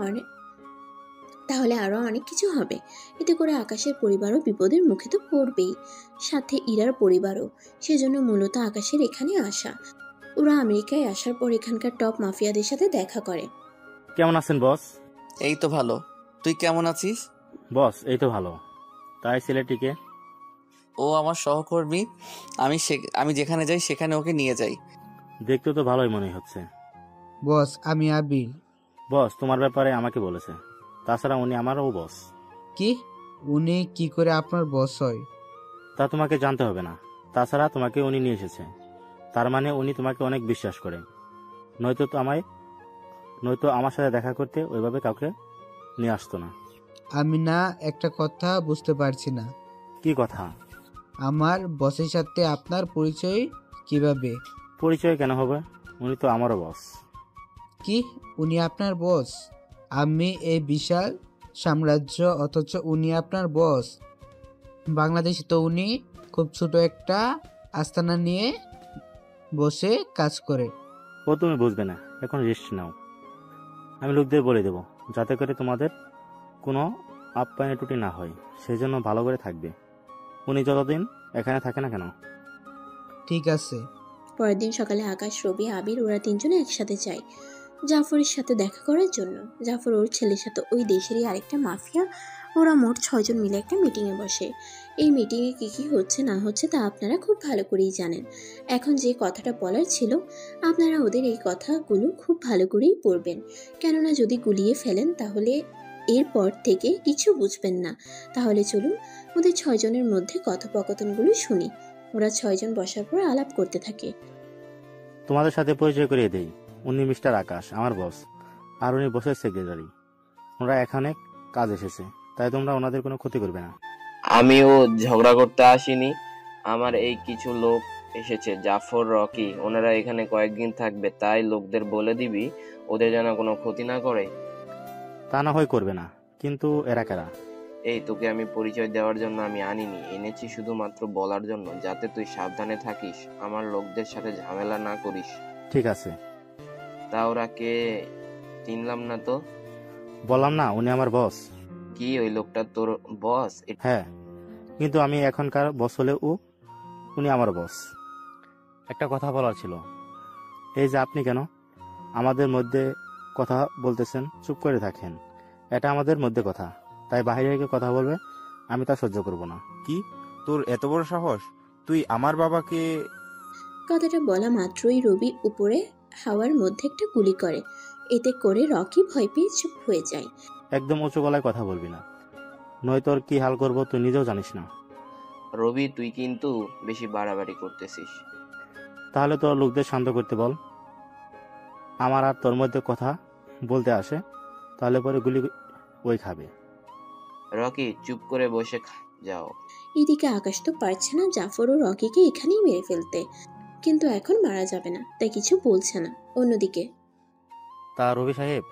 আরো অনেক কিছু হবে। এতে করে আকাশের পরিবারও বিপদের মুখে তো পড়বেই, সাথে ইরার পরিবারও। সেজন্য মূলত আকাশের এখানে আসা। ওরা আমেরিকায় আসার পর এখানকার টপ মাফিয়াদের সাথে দেখা করে। কেমন আছেন বস? এই তো ভালো, তুই কেমন আছিস? বস এই তো ভালো। তাই ছেলেটিকে? ও আমার সহকর্মী। আমি যেখানে যাই সেখানে ওকে নিয়ে যাই। দেখতে তো ভালোই মনে হচ্ছে। বস, আমি আবির। বস তোমার ব্যাপারে আমাকে বলেছে, তাছাড়া উনি আমারও বস। কি? উনি কি করে আপনার বস হয়? তা তোমাকে জানতে হবে না। তাছাড়া তোমাকে উনি নিয়ে এসেছে, তার মানে উনি তোমাকে অনেক বিশ্বাস করে। নয়তো আমার সাথে দেখা করতে ওইভাবে কাউকে নিয়ে আসতো না। আমি না একটা কথা বুঝতে পারছি না। কি কথা? আমার বসের সাথে আপনার পরিচয় কিভাবে? পরিচয় কেন হবে? উনি তো আমারও বস। কি? উনি আপনার বস? আমি এই বিশাল সাম্রাজ্য, অথচ উনি আপনার বস? বাংলাদেশে তো উনি খুব ছোট একটা আস্তানা নিয়ে বসে কাজ করে। ও তুমি বুঝবে না, এখন রেস্ট নাও। আমি লোকদের বলে দেবো যাতে করে তোমাদের কোনো আপ্যায়নে টুটি না হয়, সেই জন্য ভালো করে থাকবে। উনি যতদিন এখানে থাকে না কেন। ঠিক আছে। পরের দিন সকালে আকাশ, রবি, আবির ওরা তিনজনে একসাথে যায় জাফরের সাথে দেখা করার জন্য। জাফর ওর ছেলের সাথে ওই দেশেরই আরেকটা মাফিয়া, ওরা মোট 6 জন মিলে একটা মিটিংয়ে বসে। এই মিটিংয়ে কি কি হচ্ছে না হচ্ছে তা আপনারা খুব ভালো করেই জানেন। এখন যে কথাটা বলার ছিল, আপনারা ওদের এই কথাগুলো খুব ভালো করেই পড়বেন, কেননা যদি গুলিয়ে ফেলেন তাহলে এরপর থেকে কিছু বুঝবেন না। তাহলে চলুন ওদের 6 জনের মধ্যে কথোপকথনগুলো শুনি। ওরা 6 জন বসার পর আলাপ করতে থাকে। তোমাদের সাথে পরিচয় করিয়ে দেই, উনি মিস্টার আকাশ, আমার বস, আর উনি বসের সেক্রেটারি। ওরা এখানে কাজ এসেছে, তাই তোমরা ওনাদের কোনো ক্ষতি করবে না। আমিও ঝগড়া করতে আসিনি। আমার এই কিছু লোক এসেছে, জাফর, রকি, ওনারা এখানে কয়েকদিন থাকবে, তাই লোকদের বলে দিবি ওদের যেন কোনো ক্ষতি না করে। তা না হয় করবে না, কিন্তু এরা কারা? এই তোকে আমি পরিচয় দেওয়ার জন্য আমি আনিনি, এনেছি শুধুমাত্র বলার জন্য, যাতে তুই সাবধানে থাকিস, আমার লোকদের সাথে ঝামেলা না করিস। ঠিক আছে। তা ওরা কে? চিনলাম না তো। বললাম না উনি আমার বস। কি ওই লোকটা তোর বস? হ্যাঁ, কিন্তু আমি এখনকার বস হলেও উনি আমার বস। একটা কথা বলার ছিল। এই যে আপনি কেন আমাদের মধ্যে কথা বলতেছেন, চুপ করে থাকেন। এটা আমাদের মধ্যে কথা, তাই বাইরে গিয়ে কথা বলবে, আমি তা সহ্য করব না। কি? তোর এত বড় সাহস? তুই আমার বাবাকে? কথাটা বলা মাত্রই রবি উপরে হাওয়ার মধ্যে একটা গুলি করে। এতে করে রকি ভয় পেয়ে চুপ হয়ে যায়। একদম উঁচু গলায় কথা বলবি না, নয় তোর কি হাল করব তুই নিজেও জানিস না। রবি, তুই কিন্তু বেশি বাড়াবাড়ি করতেছিস। তাহলে তোর লোকদের শান্ত করতে বল। আমার আর তোর মধ্যে কথা বলতে আসে, তাহলে পরে গুলি ওই খাবে। রকি, চুপ করে বসে যাও। এদিকে আকাশ তো পারছে না জাফর ও রকিকে এখানেই মেরে ফেলতে, কিন্তু এখন মারা যাবে না, তাই কিছু বলছে না। অন্যদিকে, তা রবি সাহেব,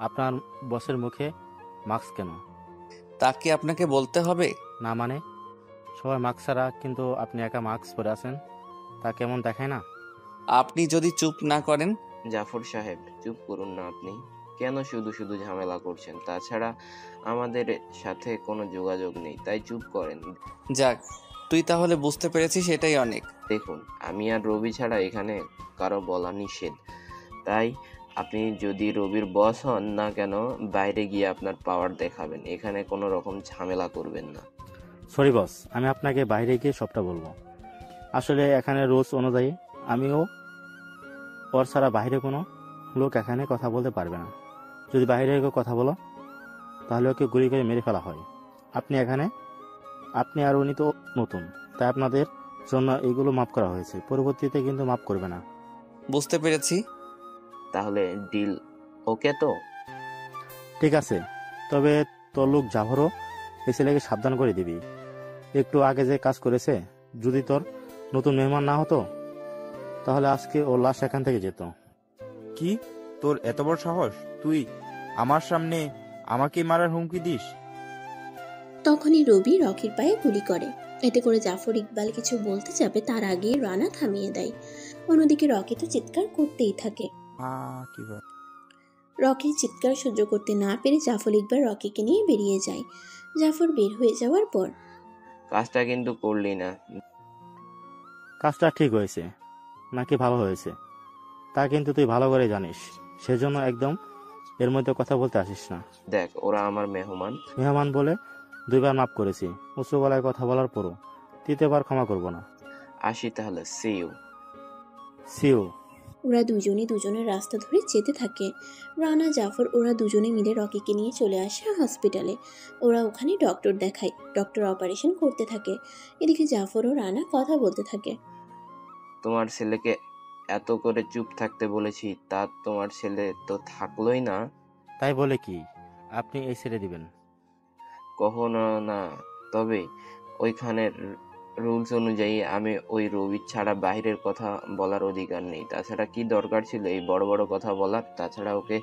আপনার বসের মুখে মাস্ক কেন? তাকে আপনাকে বলতে হবে না মানে? সবাই মাস্ক ছাড়া, কিন্তু আপনি একা মাস্ক পরে আছেন, তা কেমন দেখায় না? আপনি যদি চুপ না করেন। জাফর সাহেব, চুপ করুন না আপনি। কেন শুধু শুধু ঝামেলা করছেন? তাছাড়া আমাদের সাথে কোনো যোগাযোগ নেই, তাই চুপ করেন। যাক, তুই তাহলে বুঝতে পেরেছিস, এটাই অনেক। দেখুন, আমি আর রবি ছাড়া এখানে কারো বলা নিষেধ, তাই আপনি যদি রবির বস হন না কেন, বাইরে গিয়ে আপনার পাওয়ার দেখাবেন, এখানে কোনো রকম ঝামেলা করবেন না। সরি বস, আমি আপনাকে বাইরে গিয়ে সবটা বলবো। আসলে এখানে রুলস অনুযায়ী আমিও ওর ছাড়া বাইরে কোনো লোক এখানে কথা বলতে পারবে না। যদি বাইরে কেউ কথা বলো তাহলে ওকে গুলি করে মেরে ফেলা হয়। আপনি আর উনি তো নতুন, তাই আপনাদের জন্য এগুলো মাফ করা হয়েছে, পরবর্তীতে কিন্তু মাফ করবে না। বুঝতে পেরেছি। তাহলে ডিল ওকে তো? ঠিক আছে, তবে তোর লোক জাফরও এই ছেলেকে সাবধান করে দিবি। একটু আগে যে কাজ করেছে, যদি তোর নতুন মেহমান না হতো তাহলে আজকে ওর লাশ এখান থেকে যেত। কি, তোর এত বড় সাহস? তুই আমার সামনে আমাকে মারার হুমকি দিস? তখনই রবি রকির পায়ে গুলি করে। এতে করে জাফর ইকবাল কিছু বলতে যাবে তার আগেই রানা থামিয়ে দেয়। অন্যদিকে রকি তো চিৎকার করতেই থাকে। রকি চিৎকার সহ্য করতে না পেরে জাফর ইকবাল রকিকে নিয়ে বেরিয়ে যায়। জাফর বের হয়ে যাওয়ার পর, কাজটা কিন্তু করলি না। কাজটা ঠিক হয়েছে নাকি ভালো হয়েছে তা কিন্তু তুই ভালো করে জানিস, সেজন্য একদম এর মধ্যে কথা বলতে আসিস না। দেখ, ওরা আমার মেহমান বলে 2 বার মাফ করেছি, উঁচু গলায় কথা বলার পরও 3য় বার ক্ষমা করব না। আসি তাহলে, সি ইউ। ওরা দুজনে দুজনের রাস্তা ধরে যেতে থাকে। রানা জাফর ওরা দুজনে মিলে রকিকে নিয়ে চলে আসে হসপিটালে। ওরা ওখানে ডক্টর দেখায়, ডক্টর অপারেশন করতে থাকে। এদিকে জাফর ও রানা কথা বলতে থাকে। তোমার ছেলেকে এত করে চুপ থাকতে বলেছি, তা তোমার ছেলে তো থাকলোই না। তাই বলে কি আপনি এই ছেড়ে দিবেন? কখনো না, তবে ওইখানের রুলস অনুযায়ী আমি ওই রবি ছাড়া বাইরের কথা বলার অধিকার নেই। তাছাড়া কি দরকার ছিল এই বড় বড় কথা বলার? তাছাড়া ওকে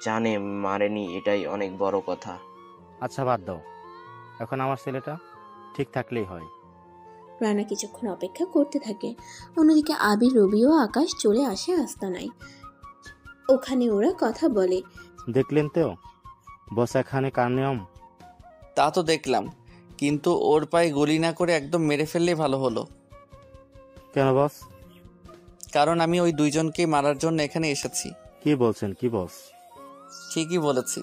জানে মারেনি, এটাই অনেক বড় কথা। আচ্ছা বাদ দাও, এখন আমার ছেলেটা ঠিক থাকলেই হয়। রানা কিছুক্ষণ অপেক্ষা করতে থাকে। অন্যদিকে আবির, রবি ও আকাশ চলে আসে আস্তানায়। ওখানে ওরা কথা বলে। দেখলেন তো বস এখানে কার নিয়ম? তা তো দেখলাম, কিন্তু ওর পায়ে গুলি না করে একদম মেরে ফেললেই ভালো হলো। কেন বস? কারণ আমি ওই দুইজনকে মারার জন্য এখানে এসেছি। কি বলছেন কি বস? ঠিকই বলেছি।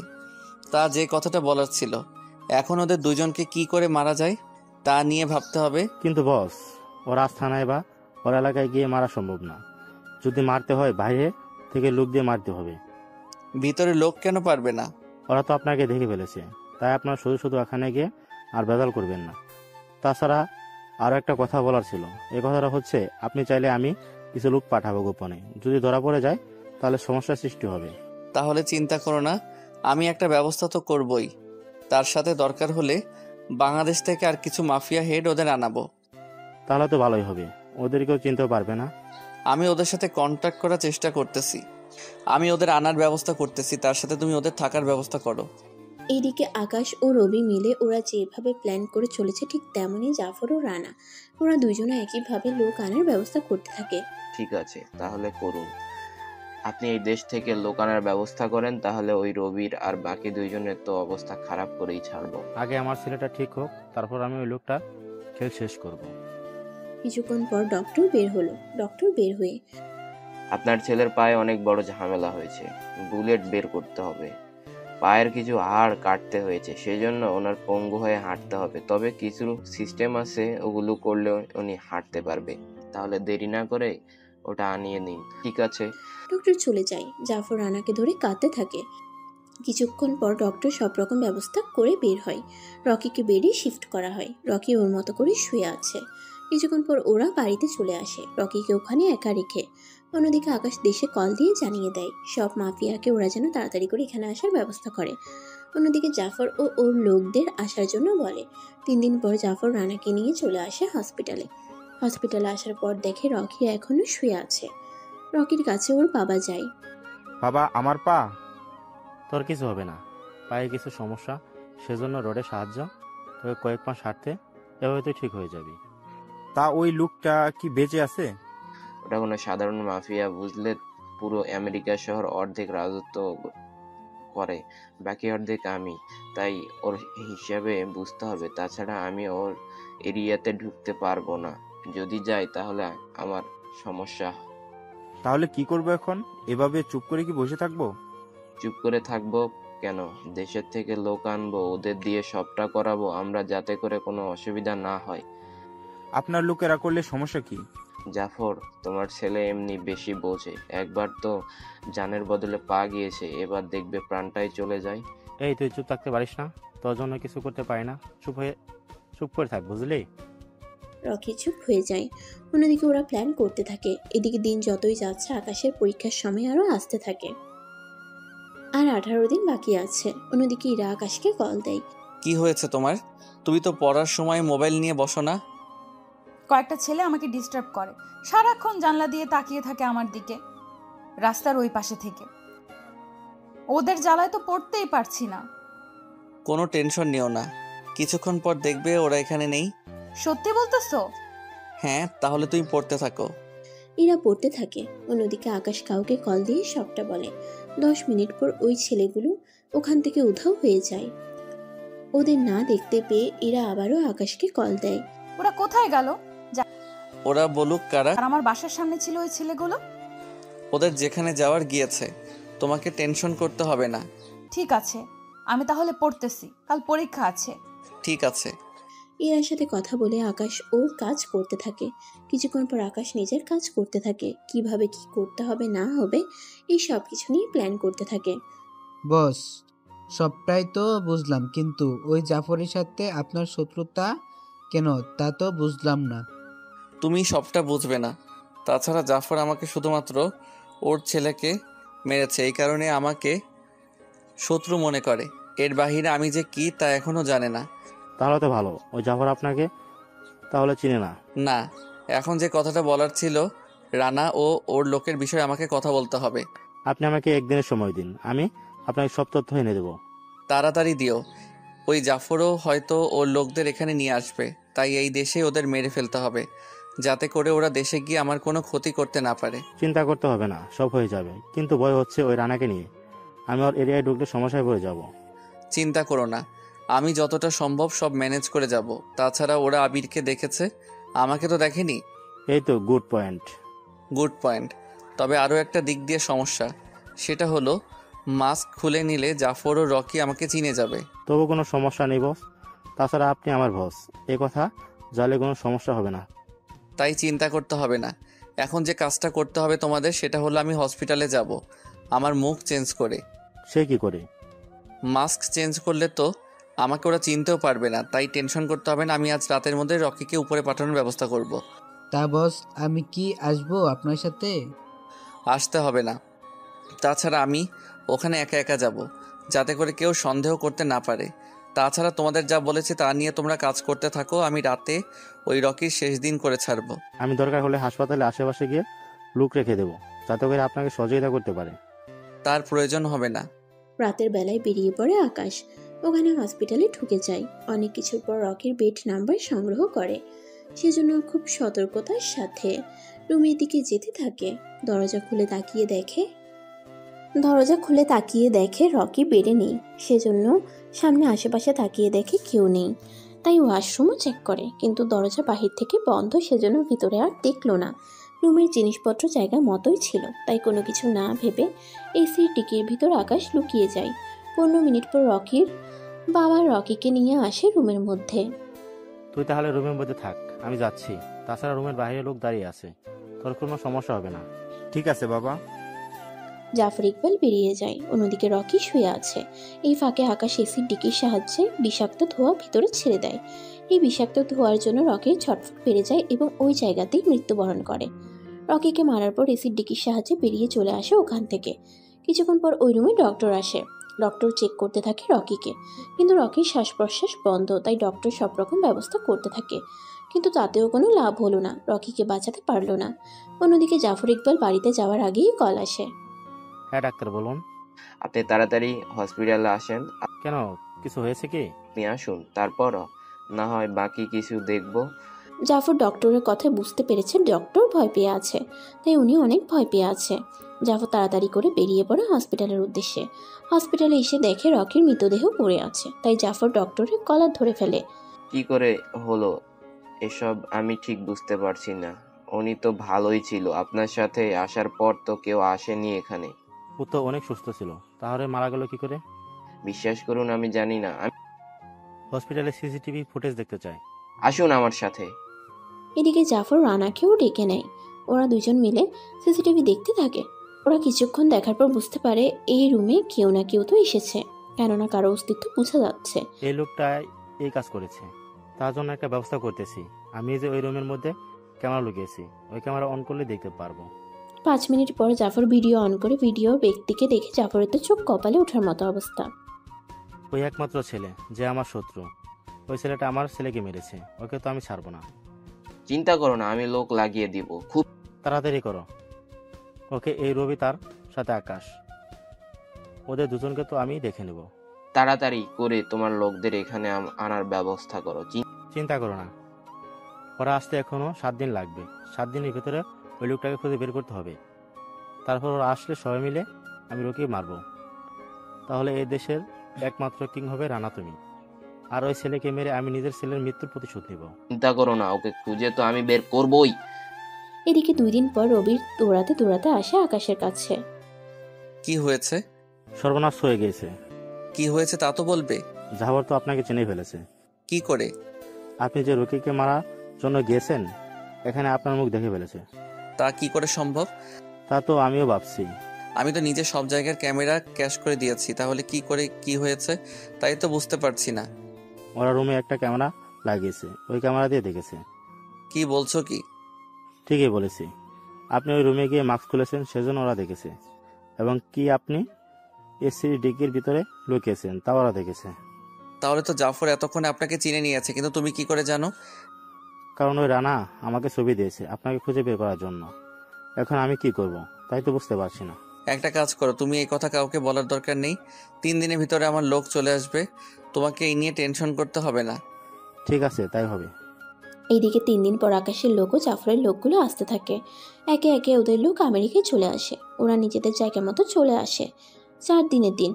তা যে কথাটা বলার ছিল, এখন ওদের দুজনকে কি করে মারা যায় তা নিয়ে ভাবতে হবে। কিন্তু বস, ওর আস্থানায় বা ওর এলাকায় গিয়ে মারা সম্ভব না। যদি মারতে হয় বাইরে থেকে লোক দিয়ে মারতে হবে। ভিতরে লোক কেন পারবে না? ওরা তো আপনাকে দেখে ফেলেছে, তাই আপনার শুধু শুধু এখানে গিয়ে আর বেজাল করবেন না। তাছাড়া আরও একটা কথা বলার ছিল। এই কথাটা হচ্ছে, আপনি চাইলে আমি কিছু লোক পাঠাবো গোপনে। যদি ধরা পড়ে যায় তাহলে সমস্যার সৃষ্টি হবে। তাহলে চিন্তা করো না, আমি একটা ব্যবস্থা তো করবই। তার সাথে দরকার হলে বাংলাদেশ থেকে আর কিছু মাফিয়া হেড ওদের আনাবো। তাহলে তো ভালোই হবে, ওদেরকেও চিনতেও পারবে না। আমি ওদের সাথে কন্ট্যাক্ট করার চেষ্টা করতেছি। আমি ওদের আনার ব্যবস্থা করতেছি, তার সাথে তুমি ওদের থাকার ব্যবস্থা করো। এইদিকে আকাশ ও রবি মিলে ওরা যেভাবে প্ল্যান করে চলেছে ঠিক তেমনই জাফর ও রানা, ওরা দুজনে একইভাবে লোক আনার ব্যবস্থা করতে থাকে। ঠিক আছে, তাহলে করুন। আপনি এই দেশ থেকে লোক আনার ব্যবস্থা করেন, তাহলে ওই রবির আর বাকি দুইজনের তো অবস্থা খারাপ করেই ছাড়বো। আগে আমার ছেলেটা ঠিক হোক, তারপর আমি ওই লোকটা খেল শেষ করব। কিছুক্ষণ পর ডক্টর বের হলো। ডক্টর বের হয়ে, আপনার ছেলের পায়ে অনেক বড় ঝামেলা হয়েছে, বুলেট বের করতে হবে, পায়ের কিছু হাড় কাটতে হয়েছে, সেজন্য ওনার পঙ্গু হয়ে হাঁটতে হবে। তবে কিছু সিস্টেম আছে, ওগুলো করলে উনি হাঁটতে পারবে। তাহলে দেরি না করে ওটা আনিয়ে নিন, ঠিক আছে? ডক্টর চলে যায়। জাফর রানাকে ধরে কাঁদতে থাকে। কিছুক্ষণ পর ডক্টর সব রকম ব্যবস্থা করে বের হয়। রকিকে বেডে শিফট করা হয়। রকি ওর মতো করে শুয়ে আছে। কিছুক্ষণ পর ওরা বাড়িতে চলে আসে, রকিকে ওখানে একা রেখে। অন্যদিকে আকাশ দেশে কল দিয়ে জানিয়ে দেয় সব মাফিয়াকে ওরা যেন তাড়াতাড়ি করে এখানে আসার ব্যবস্থা করে। অন্যদিকে জাফর ও ওর লোকদের আসার জন্য বলে। 3 দিন পর জাফর রানাকে নিয়ে চলে আসে হসপিটালে। হসপিটালে আসার পর দেখে রকি এখনো শুয়ে আছে। রকির কাছে ওর বাবা যায়। বাবা, আমার পা। তোর কিছু হবে না, পায়ে কিছু সমস্যা, সেজন্য রোডে সাহায্য, তোকে কয়েক মাস হাঁটতে, এভাবে তুই ঠিক হয়ে যাবি। তা ওই লোকটা কি বেঁচে আছে? ওটা কোনো সাধারণ মাফিয়া, বুঝলে? পুরো আমেরিকা শহর অর্ধেক রাজত্ব করে, বাকি অর্ধেক আমি। তাই ওর হিসাবে বুঝতে হবে। তাছাড়া আমি ওর এরিয়াতে ঢুকতে পারবো না। যদি যাই তাহলে আমার সমস্যা। তাহলে কি করবো এখন? এভাবে চুপ করে কি বসে থাকবো? চুপ করে থাকবো কেন? দেশের থেকে লোক আনবো, ওদের দিয়ে সবটা করাবো আমরা, যাতে করে কোনো অসুবিধা না হয়। আপনার লোকেরা করলে সমস্যা কি? জাফর, তোমার ছেলে এমনি বেশি বোঝে। একবার তো জানের বদলে পা গিয়েছে, এবার দেখবে প্রাণটাই চলে যায়। এই তুই চুপ থাকতে পারিস না? তোর জন্য কিছু করতে পারি না? চুপ করে থাক, বুঝলি? রকি চুপ হয়ে যায়। অন্যদিকে ওরা প্ল্যান করতে থাকে। এদিকে দিন যতই যাচ্ছে আকাশের পরীক্ষার সময় আরও আসতে থাকে। আর 18 দিন বাকি আছে। অন্যদিকে ইরা আকাশকে কল দেয়। কি হয়েছে তোমার? তুমি তো পড়ার সময় মোবাইল নিয়ে বসো না? কয়েকটা ছেলে আমাকে ডিস্টার্ব করে, সারাক্ষণ জানলা দিয়ে তাকিয়ে থাকে আমার দিকে, রাস্তার ওই পাশে থেকে। ওদের জ্বালায় তো পড়তেই পারছি না। কোনো টেনশন নিও না, কিছুক্ষণ পর দেখবে ওরা এখানে নেই। সত্যি বলতেছো? হ্যাঁ, তাহলে তুমি পড়তে থাকো। ইরা পড়তে থাকে। অন্যদিকে আকাশ কাউকে কল দিয়ে সবটা বলে। 10 মিনিট পর ওই ছেলেগুলো ওখান থেকে উধাও হয়ে যায়। ওদের না দেখতে পেয়ে ইরা আবারও আকাশকে কল দেয়। ওরা কোথায় গেল? ওরা বলুক কারা। আর আমার বাসার সামনে ছিল ওই ছেলেগুলো। ওদের যেখানে যাওয়ার গিয়েছে, তোমাকে টেনশন করতে হবে না। ঠিক আছে, আমি তাহলে পড়তেছি, কাল পরীক্ষা আছে। ঠিক আছে। ইরার সাথে কথা বলে আকাশ ওর কাজ করতে থাকে। কিছুক্ষণ পর আকাশ নিজের কাজ করতে থাকে। কিভাবে কি করতে হবে না হবে এই সব কিছু নিয়ে প্ল্যান করতে থাকে। বস, সবটাই তো বুঝলাম, কিন্তু ওই জাফরের সাথে আপনার শত্রুতা কেন তা তো বুঝলাম না। তুমি সবটা বুঝবে না। তাছাড়া জাফর আমাকে শুধুমাত্র ওর ছেলেকে মেরেছে, এই কারণে আমাকে শত্রু মনে করে। এর বাহিরে আমি যে কি তা এখনো জানে না। তাহলে তো ভালো, ওই জাফর আপনাকে তাহলে চিনে না। না, এখন যে কথাটা বলার ছিল, রানা ও ওর লোকের বিষয়ে আমাকে কথা বলতে হবে। আপনি আমাকে একদিনের সময় দিন, আমি আপনাকে সব তথ্য এনে দেবো। তাড়াতাড়ি দিও। ওই জাফরও হয়তো ওর লোকদের এখানে নিয়ে আসবে, তাই এই দেশে ওদের মেরে ফেলতে হবে, যাতে করে ওরা দেশে গিয়ে আমার কোনো ক্ষতি করতে না পারে। চিন্তা করতে হবে না, সব হয়ে যাবে। কিন্তু ভয় হচ্ছে ওই রানাকে নিয়ে। আমি ওর এরিয়ায় ঢুকলে সমস্যায় পড়ে যাব। চিন্তা করো না, আমি যতটা সম্ভব সব ম্যানেজ করে যাব। তাছাড়া ওরা আবিরকে দেখেছে, আমাকে তো দেখেনি। এই তো গুড পয়েন্ট। Good point. তবে আরও একটা দিক দিয়ে সমস্যা, সেটা হলো মাস্ক খুলে নিলে জাফর ও রকি আমাকে চিনে যাবে। তবু কোনো সমস্যা নেই বস, তাছাড়া আপনি আমার বস, এ কথা জানলে কোনো সমস্যা হবে না। তাই চিন্তা করতে হবে না। এখন যে কাজটা করতে হবে তোমাদের, সেটা হলো আমি হসপিটালে যাব আমার মুখ চেঞ্জ করে। সে কি করে? মাস্ক চেঞ্জ করলে তো আমাকে ওরা চিনতেও পারবে না, তাই টেনশন করতে হবে না। আমি আজ রাতের মধ্যে রকিকে উপরে পাঠানোর ব্যবস্থা করব। তা বস, আমি কি আসবো আপনার সাথে? আসতে হবে না। তাছাড়া আমি ওখানে একা একা যাব, যাতে করে কেউ সন্দেহ করতে না পারে। তাছাড়া তোমাদের যা বলেছি তা নিয়ে তোমরা কাজ করতে থাকো। আমি রাতে ওই রকির শেষ দিন করে ছাড়বো। আমি দরকার হলে হাসপাতালে আশেপাশে গিয়ে লোক রেখে দেবো, যাতে করে আপনাকে সহযোগিতা করতে পারে। তার প্রয়োজন হবে না। রাতের বেলায় বেরিয়ে পড়ে আকাশ। ওখানে হসপিটালে ঢুকে যায়। অনেক কিছুর পর রকির বেড নাম্বার সংগ্রহ করে। সেজন্য খুব সতর্কতার সাথে রুমের দিকে যেতে থাকে। দরজা খুলে তাকিয়ে দেখে রকি বেডে নেই। সেজন্য সামনে আশেপাশে তাকিয়ে দেখে কেউ নেই। তাই ওয়াশরুমও চেক করে, কিন্তু দরজা বাহির থেকে বন্ধ, সেজন্য ভিতরে আর দেখলো না। রুমের জিনিসপত্র জায়গা মতোই ছিল, তাই কোনো কিছু না ভেবে এসির টিকির ভিতর আকাশ লুকিয়ে যায়। 15 মিনিট পর রকির বাবা রকিকে নিয়ে আসে রুমের মধ্যে। তুই তাহলে রুমের মধ্যে থাক, আমি যাচ্ছি। তাছাড়া রুমের বাইরে লোক দাঁড়িয়ে আছে, তোর কোনো সমস্যা হবে না। ঠিক আছে বাবা। জাফর ইকবাল বেরিয়ে যায়। অন্যদিকে রকি শুয়ে আছে। এই ফাঁকে আকাশ এসির ডিকির সাহায্যে বিষাক্ত ধোঁয়া ভিতরে ছেড়ে দেয়। এই বিষাক্ত ধোঁয়ার জন্য রকির ছটফট বেড়ে যায় এবং ওই জায়গাতেই মৃত্যুবরণ করে। রকিকে মারার পর এসির ডিকির সাহায্যে বেরিয়ে চলে আসে ওখান থেকে। কিছুক্ষণ পর ওই রুমে ডক্টর আসে। ডক্টর চেক করতে থাকে রকিকে, কিন্তু রকির শ্বাস প্রশ্বাস বন্ধ, তাই ডক্টর সব রকম ব্যবস্থা করতে থাকে, কিন্তু তাতেও কোনো লাভ হলো না। রকিকে বাঁচাতে পারলো না। অন্যদিকে জাফর ইকবাল বাড়িতে যাওয়ার আগেই কল আসে। হ্যাঁ ডাক্তার, বলুন। আপনি তাড়াতাড়ি হসপিটালে আসেন। কেন, কিছু হয়েছে কি? আপনি আসুন, তারপর না হয় বাকি কিছু দেখব। জাফর ডক্টরের কথা বুঝতে পেরেছে ডক্টর ভয় পেয়ে আছে, তাই উনি অনেক ভয় পেয়ে আছে। জাফর তাড়াতাড়ি করে বেরিয়ে পড়ে হসপিটালের উদ্দেশ্যে। হসপিটালে এসে দেখে রকির মৃতদেহ পড়ে আছে, তাই জাফর ডক্টরের কলার ধরে ফেলে। কি করে হলো এসব আমি ঠিক বুঝতে পারছি না। উনি তো ভালোই ছিল, আপনার সাথে আসার পর তো কেউ আসেনি এখানে। ও তো অনেক সুস্থ ছিল, তাহলে মারা গেল কি করে? বিশ্বাস করুন আমি জানি না। হসপিটালে সিসিটিভি ফুটেজ দেখতে চাই। আসুন আমার সাথে। এদিকে জাফর রানাকেও ডেকে নেয়। ওরা দুজন মিলে সিসিটিভি দেখতে থাকে। ওরা কিছুক্ষণ দেখার পর বুঝতে পারে এই রুমে কেউ না কেউ তো এসেছে, কেননা কারো অস্তিত্ব বোঝা যাচ্ছে। এই লোকটা এই কাজ করেছে, তার জন্য একটা ব্যবস্থা করতেছি। আমি যে ওই রুমের মধ্যে ক্যামেরা লুকিয়েছি, ওই ক্যামেরা অন করলে দেখতে পারবো। 5 মিনিট পর জাফর ভিডিও অন করে ভিডিও ব্যক্তিকে দেখে জাফরের তো চোখ কপালে ওঠার মতো অবস্থা। ওই একমাত্র ছেলে যে আমার শত্রু, ওই ছেলেটা আমার ছেলেকে মেরেছে, ওকে তো আমি ছাড়বো না। চিন্তা করো না, আমি লোক লাগিয়ে দিব। খুব তাড়াতাড়ি করো। ওকে, এই রবি তার সাথে আকাশ, ওদের দুজনকে তো আমি দেখে নেব। তাড়াতাড়ি করে তোমার লোকদের এখানে আনার ব্যবস্থা করো। চিন্তা করো না, ওরা আসতে এখনো 7 দিন লাগবে। 7 দিনের ভিতরে ওই লোকটাকে খুঁজে বের করতে হবে। তারপর ওরা আসলে সবাই মিলে আমি রকিকে মারবো। তাহলে এই দেশের একমাত্র কিং হবে রানা তুমি। আর ওই ছেলেকে মেরে আমি নিজের ছেলের মৃত্যুর প্রতিশোধ নিব। চিন্তা করো না, ওকে খুঁজে তো আমি বের করবই। এদিকে 2 দিন পর রবির দৌড়াতে দৌড়াতে আসে আকাশের কাছে। কি হয়েছে? সর্বনাশ হয়ে গিয়েছে। কি হয়েছে তা তো বলবে। জাফর তো আপনাকে চিনে ফেলেছে। কি করে? আপনি যে রকিকে মারার জন্য গিয়েছেন, এখানে আপনার মুখ দেখে ফেলেছে। তা কি করে সম্ভব? তা তো আমিও ভাবছি। আমি তো নিজে সব জায়গার ক্যামেরা ক্যাশ করে দিয়েছি, তাহলে কি করে কি হয়েছে তাই তো বুঝতে পারছি না। ওরা রুমে একটা ক্যামেরা লাগিয়েছে, ওই ক্যামেরা দিয়ে দেখেছে। কি বলছো কি? ঠিকই বলেছি। আপনি ওই রুমে গিয়ে মাস্ক খুলেছেন, সেজন্য ওরা দেখেছে। এবং কি আপনি এসি ডিকির ভিতরে লুকিয়েছেন, তা ওরা দেখেছে। তাহলে তো জাফর এতক্ষণে আপনাকে চিনে নিয়েছে, কিন্তু তুমি কি করে জানো? কারণ ওই রানা আমাকে ছবি দিয়েছে আপনাকে খুঁজে বের করার জন্য। এখন আমি কি করব তাই তো বুঝতে পারছি না। একটা কাজ করো, তুমি এই কথা কাউকে বলার দরকার নেই। 3 দিনের ভিতরে আমার লোক চলে আসবে, তোমাকে এই নিয়ে টেনশন করতে হবে না। ঠিক আছে, তাই হবে। এইদিকে 3 দিন পর আকাশের লোক ও জাফরের লোকগুলো আসতে থাকে। একে একে ওদের লোক আমেরিকায় চলে আসে। ওরা নিজেদের জায়গা মতো চলে আসে। 4 দিনের দিন।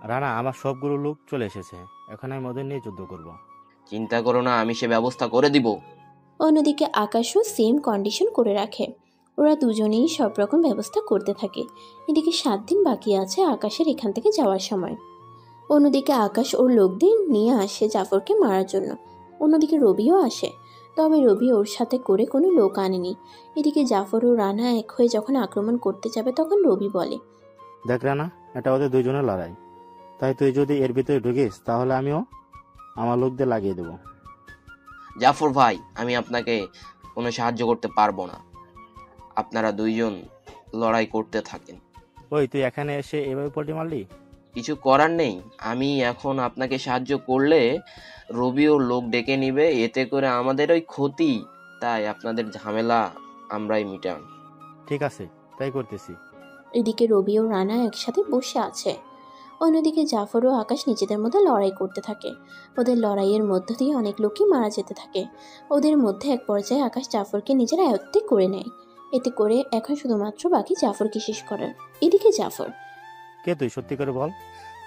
রানা, আমার সবগুলো লোক চলে এসেছে, এখন আমি ওদের নিয়ে যুদ্ধ করব। চিন্তা করো না, আমি সে ব্যবস্থা করে দিব। অন্যদিকে আকাশও সেম কন্ডিশন করে রাখে। ওরা দুজনেই সব রকম ব্যবস্থা করতে থাকে। এদিকে 7 দিন বাকি আছে আকাশের এখান থেকে যাওয়ার সময়। অন্যদিকে আকাশ ওর লোকদের নিয়ে আসে জাফরকে মারার জন্য। অন্যদিকে রবিও আসে, তবে রবি ওর সাথে করে কোনো লোক আনেনি। এদিকে জাফর ও রানা এক হয়ে যখন আক্রমণ করতে যাবে তখন রবি বলে, দেখ রানা, এটা ওদের দুজনের লড়াই, তাই তুই যদি এর ভিতরে ঢুকিস তাহলে আমিও আমার লোকদের লাগিয়ে দেবো। জাফর ভাই, আমি আপনাকে কোনো সাহায্য করতে পারবো না। আপনারা দুইজন লড়াই করতে থাকেন। ওই তুই এখানে এসে এভাবে পল্টি মারলি? কিছু করার নেই। আমি এখন আপনাকে সাহায্য করলে রবি ও লোক ডেকে নিবে, এতে করে আমাদের ওই ক্ষতি। তাই আপনাদের ঝামেলা আমরাই মিটান। ঠিক আছে, তাই করতেছি। এদিকে রবি ও রানা একসাথে বসে আছে। অন্যদিকে জাফর ও আকাশ নিজেদের মধ্যে লড়াই করতে থাকে। ওদের লড়াইয়ের মধ্য দিয়ে অনেক লোকই মারা যেতে থাকে। ওদের মধ্যে এক পর্যায়ে আকাশ জাফরকে নিজের আয়ত্তে করে নেয়। এতে করে এখন শুধুমাত্র বাকি জাফরকে শেষ করার। এদিকে জাফর, কে তুই, সত্যি করে বল।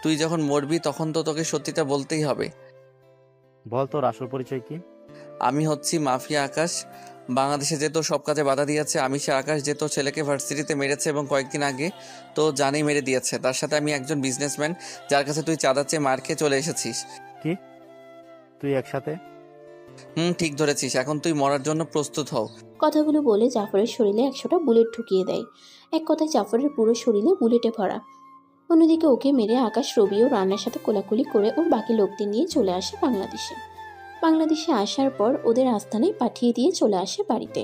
তুই যখন মরবি তখন তো তোকে সত্যিটা বলতেই হবে। বল তোর আসল পরিচয় কি? আমি হচ্ছি মাফিয়া আকাশ। বাংলাদেশে যে তোর সব কাজে বাধা দিয়েছে, আমি সে আকাশ যে তোর ছেলেকে ভার্সিটিতে মেরেছে এবং কয়েকদিন আগে তো জানেই মেরে দিয়েছে। তার সাথে আমি একজন বিজনেসম্যান যার কাছে তুই চাঁদা চেয়ে মার খেয়ে চলে এসেছিস। কি তুই একসাথে? ঠিক ধরেছিস। এখন তুই মরার জন্য প্রস্তুত হও। কথাগুলো বলে জাফরের শরীরে 100টা বুলেট ঢুকিয়ে দেয়। এক কথায় জাফরের পুরো শরীরে বুলেটে ভরা। অন্যদিকে ওকে মেরে আকাশ রবি ও রান্নার সাথে কোলাকুলি করে ওর বাকি লোকদের নিয়ে চলে আসে বাংলাদেশে। বাংলাদেশে আসার পর ওদের আস্তানায় পাঠিয়ে দিয়ে চলে আসে বাড়িতে।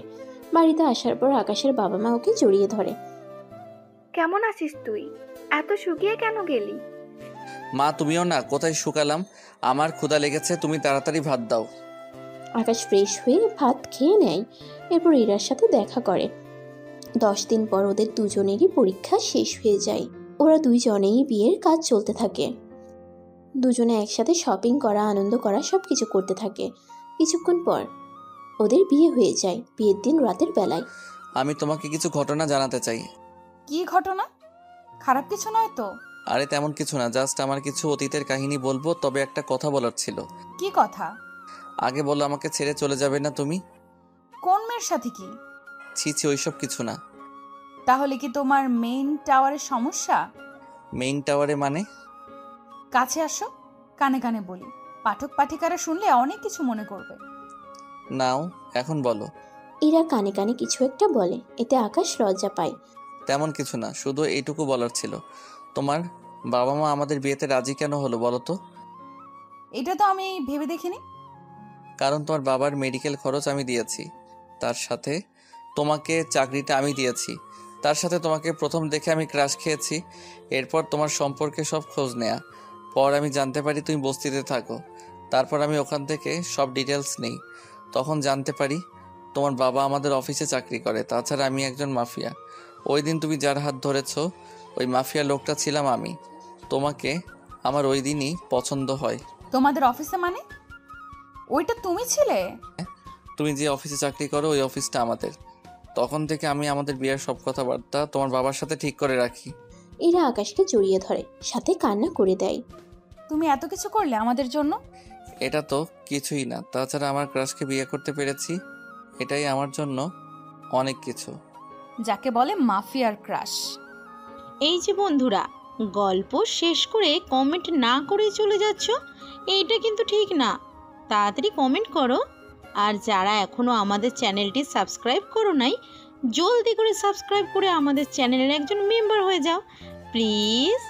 বাড়িতে আসার পর আকাশের বাবা মা ওকে জড়িয়ে ধরে। কেমন আছিস তুই? এত শুকিয়ে কেন গেলি? মা, তুমিও না, কোথায় শুকালাম। আমার ক্ষুধা লেগেছে, তুমি তাড়াতাড়ি ভাত দাও। আকাশ ফ্রেশ হয়ে ভাত খেয়ে নেয়। এরপর ইরার সাথে দেখা করে। 10 দিন পর ওদের দুজনেরই পরীক্ষা শেষ হয়ে যায়। ওরা দুইজনেই বিয়ের কাজ চলতে থাকে। দুজনে একসাথে শপিং করা, আনন্দ করা সবকিছু করতে থাকে। কিছুক্ষণ পর ওদের বিয়ে হয়ে যায়, বিয়ের দিন রাতের বেলায়। আমি তোমাকে কিছু ঘটনা জানাতে চাই। কি ঘটনা? খারাপ কিছু নয় তো? আরে তেমন কিছু না, জাস্ট আমার কিছু অতীতের কাহিনী বলবো, তবে একটা কথা বলার ছিল। কি কথা? আগে বলো, আমাকে ছেড়ে চলে যাবে না তুমি? কোন মেয়ের সাথে কি? ছি ছি, ওইসব কিছু না। তাহলে কি তোমার মেইন টাওয়ারের সমস্যা? মেইন টাওয়ারে মানে? কাছে আসো, কানে কানে বলি, পাঠক পাঠিকারা শুনলে অনেক কিছু মনে করবে। নাও এখন বলো। ইরা কানে কানে কিছু একটা বলে, এতে আকাশ লজ্জা পায়। তেমন কিছু না, শুধু এইটুকু বলার ছিল। তোমার বাবা মা আমাদের বিয়েতে রাজি কেন হলো বলো তো? এটা তো আমি ভেবে দেখিনি। কারণ তোমার বাবার মেডিকেল খরচ আমি দিয়েছি, তার সাথে তোমাকে চাকরিটা আমি দিয়েছি, তার সাথে তোমাকে প্রথম দেখে আমি ক্রাশ খেয়েছি। এরপর তোমার সম্পর্কে সব খোঁজ নেয়া পর আমি জানতে পারি তুমি বস্তিতে থাকো। তারপর আমি ওখান থেকে সব ডিটেলস নেই। তখন জানতে পারি তোমার বাবা আমাদের অফিসে চাকরি করে, তাছাড়া আমি একজন মাফিয়া। ওই দিন তুমি যার হাত ধরেছো ওই মাফিয়া লোকটা ছিলাম আমি। তোমাকে আমার ওই দিনই পছন্দ হয়। তোমাদের অফিসে মানে? ওইটা তুমি ছিলে? তুমি যে অফিসে চাকরি করো ওই অফিসটা আমাদের। তখন থেকে আমি আমাদের বিয়ের সব কথাবার্তা তোমার বাবার সাথে ঠিক করে রাখি। ইরা আকাশকে জড়িয়ে ধরে, সাথে কান্না করে দেয়। তুমি এত কিছু করলে আমাদের জন্য? এটা তো কিছুই না, তাছাড়া আমার ক্রাশকে বিয়ে করতে পেরেছি, এটাই আমার জন্য অনেক কিছু। যাকে বলে মাফিয়ার ক্রাশ। এই যে বন্ধুরা, গল্প শেষ করে কমেন্ট না করেই চলে যাচ্ছ, এইটা কিন্তু ঠিক না। তাড়াতাড়ি কমেন্ট করো। আর যারা এখনও আমাদের চ্যানেলটি সাবস্ক্রাইব করো নাই, জলদি করে সাবস্ক্রাইব করে আমাদের চ্যানেলের একজন মেম্বার হয়ে যাও প্লিজ।